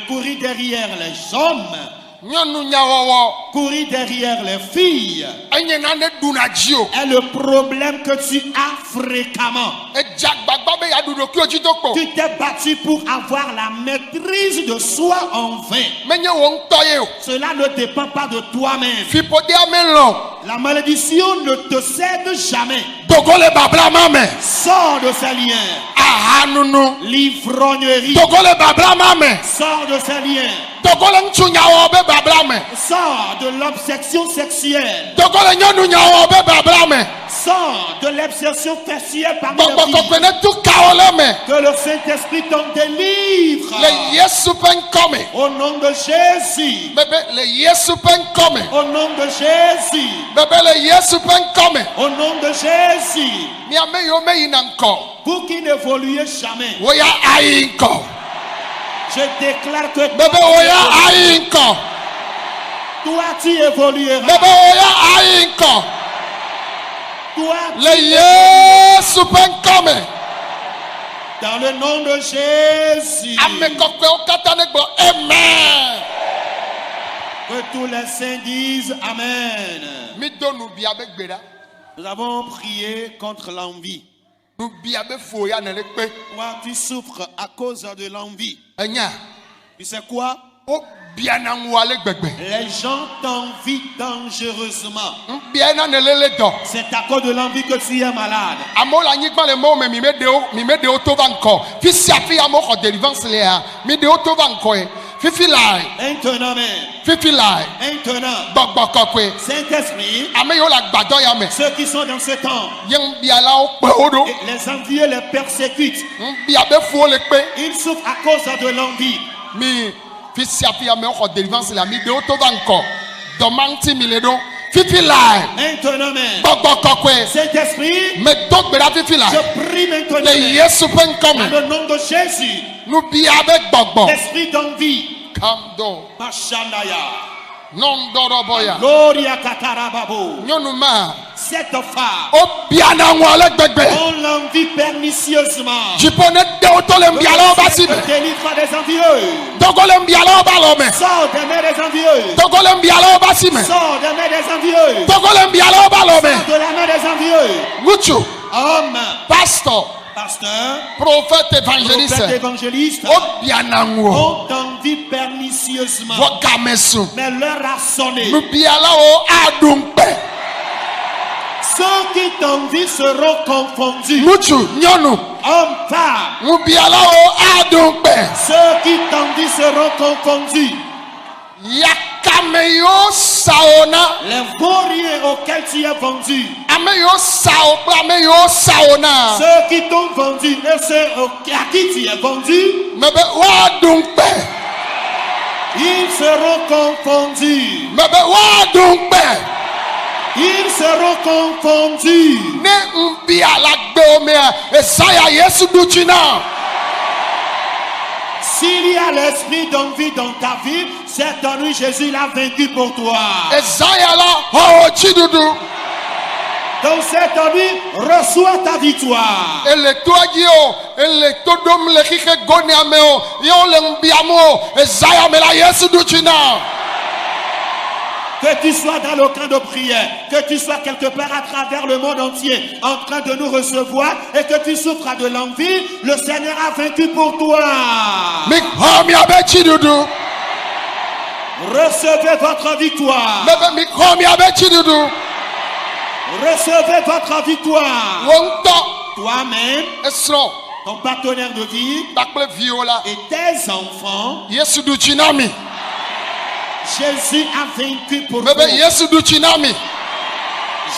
courir derrière les hommes, nyɔnu nyawɔwɔ courir derrière les filles enye nane ɖuna dzi o est le problème que tu as fréquemment. edze agbagba be yaɖu ɖokuiwo dzi do kpo Tu t'es battu pour avoir la maîtrise de soi en vain. menye wò ŋutɔ ye o Cela ne dépend pas de toi-même. fiƒodea melɔ̃ La malédiction ne te cède jamais. dogo le babla ma me Sors de ces liens. ahanunu L'ivrognerie. dogo le babla ma me Sors de ces liens. dogo le ŋutsu nyawɔ be babla me Sors de l'obsession sexuelle. dogo le nyɔnu nyawɔ be babla me Sors de l'obsession sexuelle parmi les gbɔgbɔ filles. kɔkɔe ne tu kawo le me Que le Saint-Esprit t'en délivre. le Yesu ƒe ŋkɔ me Au nom de Jésus. bebe le Yesu ƒe ŋkɔ me Au nom de Jésus. bebe le Yesu ƒe ŋkɔ me Au nom de Jésus. mi ame yiwo meyina ŋkɔ Vous qui n'évoluez jamais. wo ya ayi ŋkɔ Je déclare que bebe wo ya ayi ŋkɔ toi tu évolueras. bebe wo ya ayi ŋkɔ Toi le Yesu ƒe ŋkɔ me dans le nom de Jésus. ame kɔkɔewo katã ne gblɔ amen Que tous les saints disent Amen. mi do nubia be gbe ɖa Nous avons prié contre l'envie. nubia be fo ya ne le kpe Toi, tu souffres à cause de l'envie. enya Tu sais quoi? wo biana ŋu ale gbegbe Les gens t'envient dangereusement. ŋbia na ne lele dɔ C'est à cause de l'envie que tu es malade. amewo le anyigba le mɔwo me mi me ɖewo to va ŋkɔ fi sia fi amewo xɔ délivrance le ya mi ɖewo to va ŋkɔe fifi lae Maintenant même. fifi lae Maintenant. gbɔgbɔ kɔkɔe Saint-Esprit, ame yiwo le agbadɔ ya me ceux qui sont dans ce temps, ye ŋbialawo kpe wo ɖo et les envieux les persécutent. ŋbia be fuwo le kpe Ils souffrent à cause de l'envie. mi fi sia fi amewo xɔ délivrance le ya mi ɖewo to va ŋkɔ dɔma ŋuti mi le ɖo fifi lae Maintenant même. gbɔgbɔ kɔkɔe Saint-Esprit, me do gbe ɖa fifi lae je prie maintenant le même, Yesu ƒe ŋkɔ dans me le nom de Jésus, nubia be gbɔgbɔ l'esprit d'envie, kam do Machandaya, nɔndɔrɔbɔ ya Gloria Katarababo, nyɔnu ma cette femme, o biana ŋu ale gbegbe on l'envie pernicieusement. dziƒo ne ɖewo to le ŋbialawo ba si me Délivre des envieux. dogo le ŋbialawo ba lɔ me Sors des mains des envieux. dogo le ŋbialawo ba si me Sors des mains des envieux. dogo le ŋbialawo ba lɔ me De la main des envieux. ŋutsu Homme, pasteur pasteur, prophète prophète évangéliste évangéliste, o biana ŋu o on t'envie pernicieusement. vɔ game su Mais l'heure a sonné. nubialawo aɖu ŋukpe Ceux qui t'envient seront confondus. ŋutsu nyɔnu Homme, femme, nubialawo aɖu ŋukpe ceux qui t'envient seront confondus. yakame yiwo sa wo na Les vauriens auxquels tu es vendu. ame yiwo sa wo kple ame yiwo sa wo na Ceux qui t'ont vendu et ceux à qui tu es vendu, me be woaɖu ŋukpe ils seront confondus. me be woaɖu ŋukpe Ils seront confondus. ne ŋbia la gbewo mea Esaya Yesu ɖu tsi na S'il y a l'esprit d'envie dans ta vie, cette nuit Jésus l'a vaincu pour toi. Esaya la xɔ wo tsiɖuɖu Donc cette nuit, reçois ta victoire. ele toa dzi o ele to ɖom le xixe gonea me o ye wole ŋbiam o Esaya me la Yesu ɖu tsi na Que tu sois dans le camp de prière, que tu sois quelque part à travers le monde entier en train de nous recevoir et que tu souffres de l'envie, le Seigneur a vaincu pour toi. mi xɔ miabe tsiɖuɖu Recevez votre victoire. me be mi xɔ miabe tsiɖuɖu Recevez votre victoire. wo ŋutɔ Toi-même, esrɔ̃ ton partenaire de vie kpakple viwo la et tes enfants, Yesu ɖu tsi na mi Jésus a vaincu pour me be vous. Yesu ɖu tsi na mi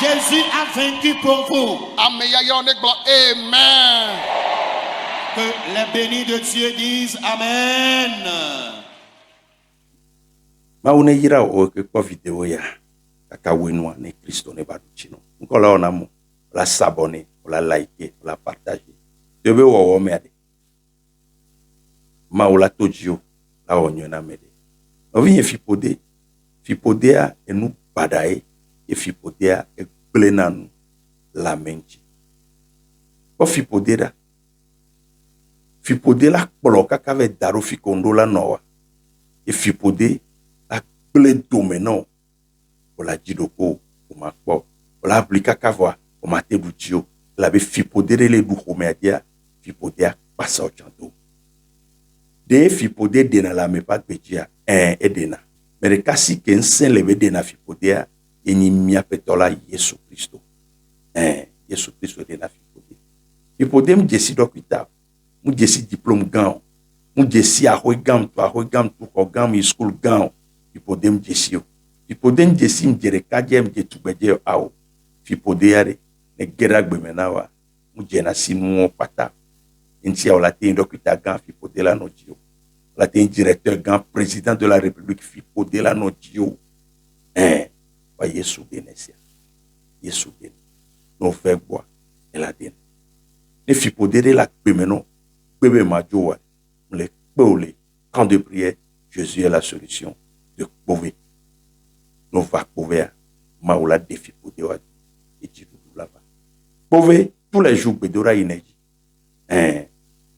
Jésus a vaincu pour vous. ame yayawo ne gblɔ amen. Que les bénis de Dieu disent Amen. Mawu ne yra wo ke kpɔ video ya kaka wo enua ne Kristo ne ba ɖu tsi no ŋkɔ la wɔna mo la sabone la like la partage de be wɔwɔ me ade Mawu la to dzi o la wɔ nyɔ na me de nɔvi nye fipodea enu baɖa ye fipodea egblẽna nu le ame ŋuti kpɔ fipode ɖa fipode la kplɔ kaka vɛ da ɖo fi kondo la nɔ wa ye fipode la gblẽ dome nɔ o la dzi ɖo ko o ma kpɔ o la bli kaka vɔa o ma te ɖu dzi o elabe fipode ɖe le ɖu xɔmea dzia fipodea kpasa o tsã do de fipode ɖena le ame ƒe agbe dzia eɖena me ɖeka si ke ŋusẽ le be ɖena fipodea ye nyi míaƒe tɔ la Yesu Kristo Yesu Kristo ɖena fipode fipode mu dzesi dɔkita mu dzesi diplôme gã o mu dzesi axɔe gã tu xɔ gã yi school gã o fipode mu dzesi o fipode mu dzesi mu dze ɖekadze mu dze tugbedze o awo fipodea ɖe ne ge ɖe agbeme na wa mu dzena si nuwo kpata ŋutia o la te dɔkita gã fipode la nɔ dzi o la te directeur gã président de la république fipode la nɔ dzi o wa Yesu ɖene sia Yesu ɖene no fɛ gbɔa ela ɖene ne fipode ɖe la gbeme nɔ gbebe ma dzo wa le kpe o le camp de prière Jésus est la solution de kpove no va kpovea ma o la de fipode wa edzi ɖuɖu la va kpove tous les jours gbedora yi ne dzi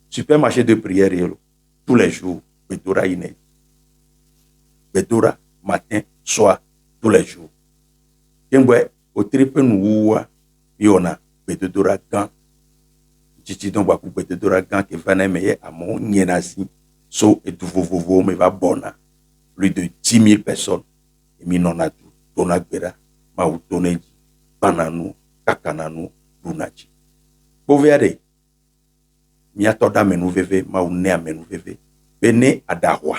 supermarché de prière yelo tous les jours gbedora yi ne dzi gbedora matin soir tous les jours kemgbe o tripe nuwuwa yɔna gbedodora gã tsitsi dɔn gbaku gbedodora gã ke va na eme ye amewo nyena zi so edu vovovowo me va bɔna plus de 10 000 personnes emi nɔna du dona gbe ɖa mawu to ne dzi gbana nu kakana nu ɖuna dzi kpovea ɖe míatɔ ɖe amenu veve mawu ne amenu veve be ne aɖaxɔa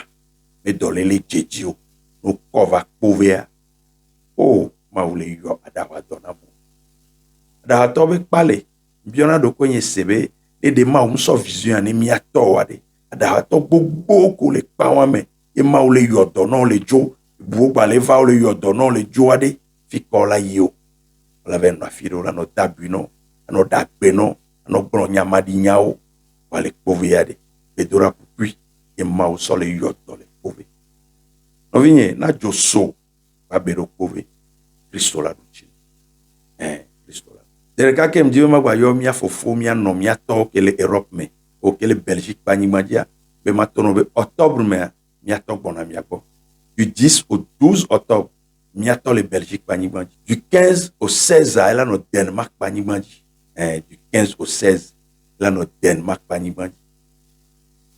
me dɔléle dzedzi o no kɔ va kpovea o mawu le yɔ aɖaxɔa dɔna mo aɖaxɔtɔ be kpale biɔna ɖokwe nye se be ɖeɖe mawu ŋusɔ vision ne míatɔ wa ɖe aɖaxɔtɔ gbogbo ko le kpawa me ye mawu le yɔ dɔ nɔ le dzo buwo gbale va wo le yɔ dɔ nɔ le dzoa ɖe fi kɔ la yi o la vɛ nɔ afi ɖe o la nɔ dabui nɔ anɔ da gbe nɔ anɔ gblɔ nyamaɖi nyawo wale kpovea ɖe gbedora kpukpui ye mawu sɔ le yɔ dɔ le kpove nɔvinye na dzo so va be ɖo kpove Kristo la ɖu dzi Kristo la de ɖeka ke mdi be magba yɔ mía fofo mía nɔ mía tɔwo ke le Europe me o ke le Belgique ƒe anyigba dzia be matɔ nɔ be octobre mea mía tɔ gbɔna mía gbɔ du 10 au 12 octobre mía tɔ le Belgique ƒe anyigba dzi du 15 au 16 ela nɔ Denmark ƒe anyigba dzi du 15 au 16 ela nɔ Denmark ƒe anyigba dzi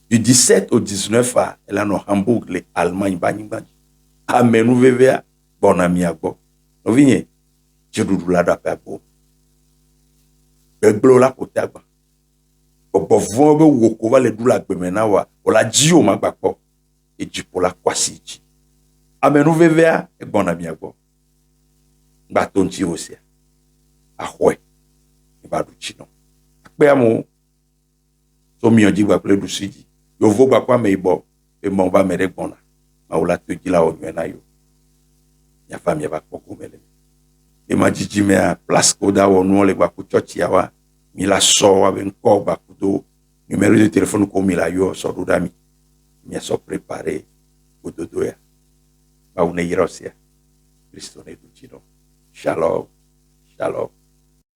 du 17 au 19 ela nɔ Hamburg le Allemagne ƒe anyigba dzi amenu vevea gbɔna mía gbɔ nɔvinye dziɖuɖu la ɖo aƒe agbo gbegblẽwo la ko te agba bɔbɔ vɔ be wo ko va le ɖu le agbeme na wa o la dzi o ma gba kpɔ edziƒo la kɔ asi dzi amenu vevea egbɔna mía gbɔ gba to ŋuti wo sia axɔe eva ɖu tsi nɔ akpe amewo tso miɔ dzi gba kple ɖusi dzi yovo gba kɔ ame yibɔ be mawu va ame ɖe gbɔna mawu la to dzi la wɔ nyuie na yo miafa miava kpɔ gome le ema dzidzimea place ko da wɔ nuwo le gbaku tsɔtsia wa mi la sɔ wa be ŋkɔ gbaku do numéro de téléphone ko mi la yɔ sɔ ɖo ɖa mi miasɔ préparé gododo ya mawu ne yra o sia Kristo ne ɖu dzi nɔ shalom shalom.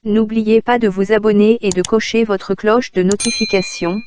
N'oubliez pas de vous abonner et de cocher votre cloche de notification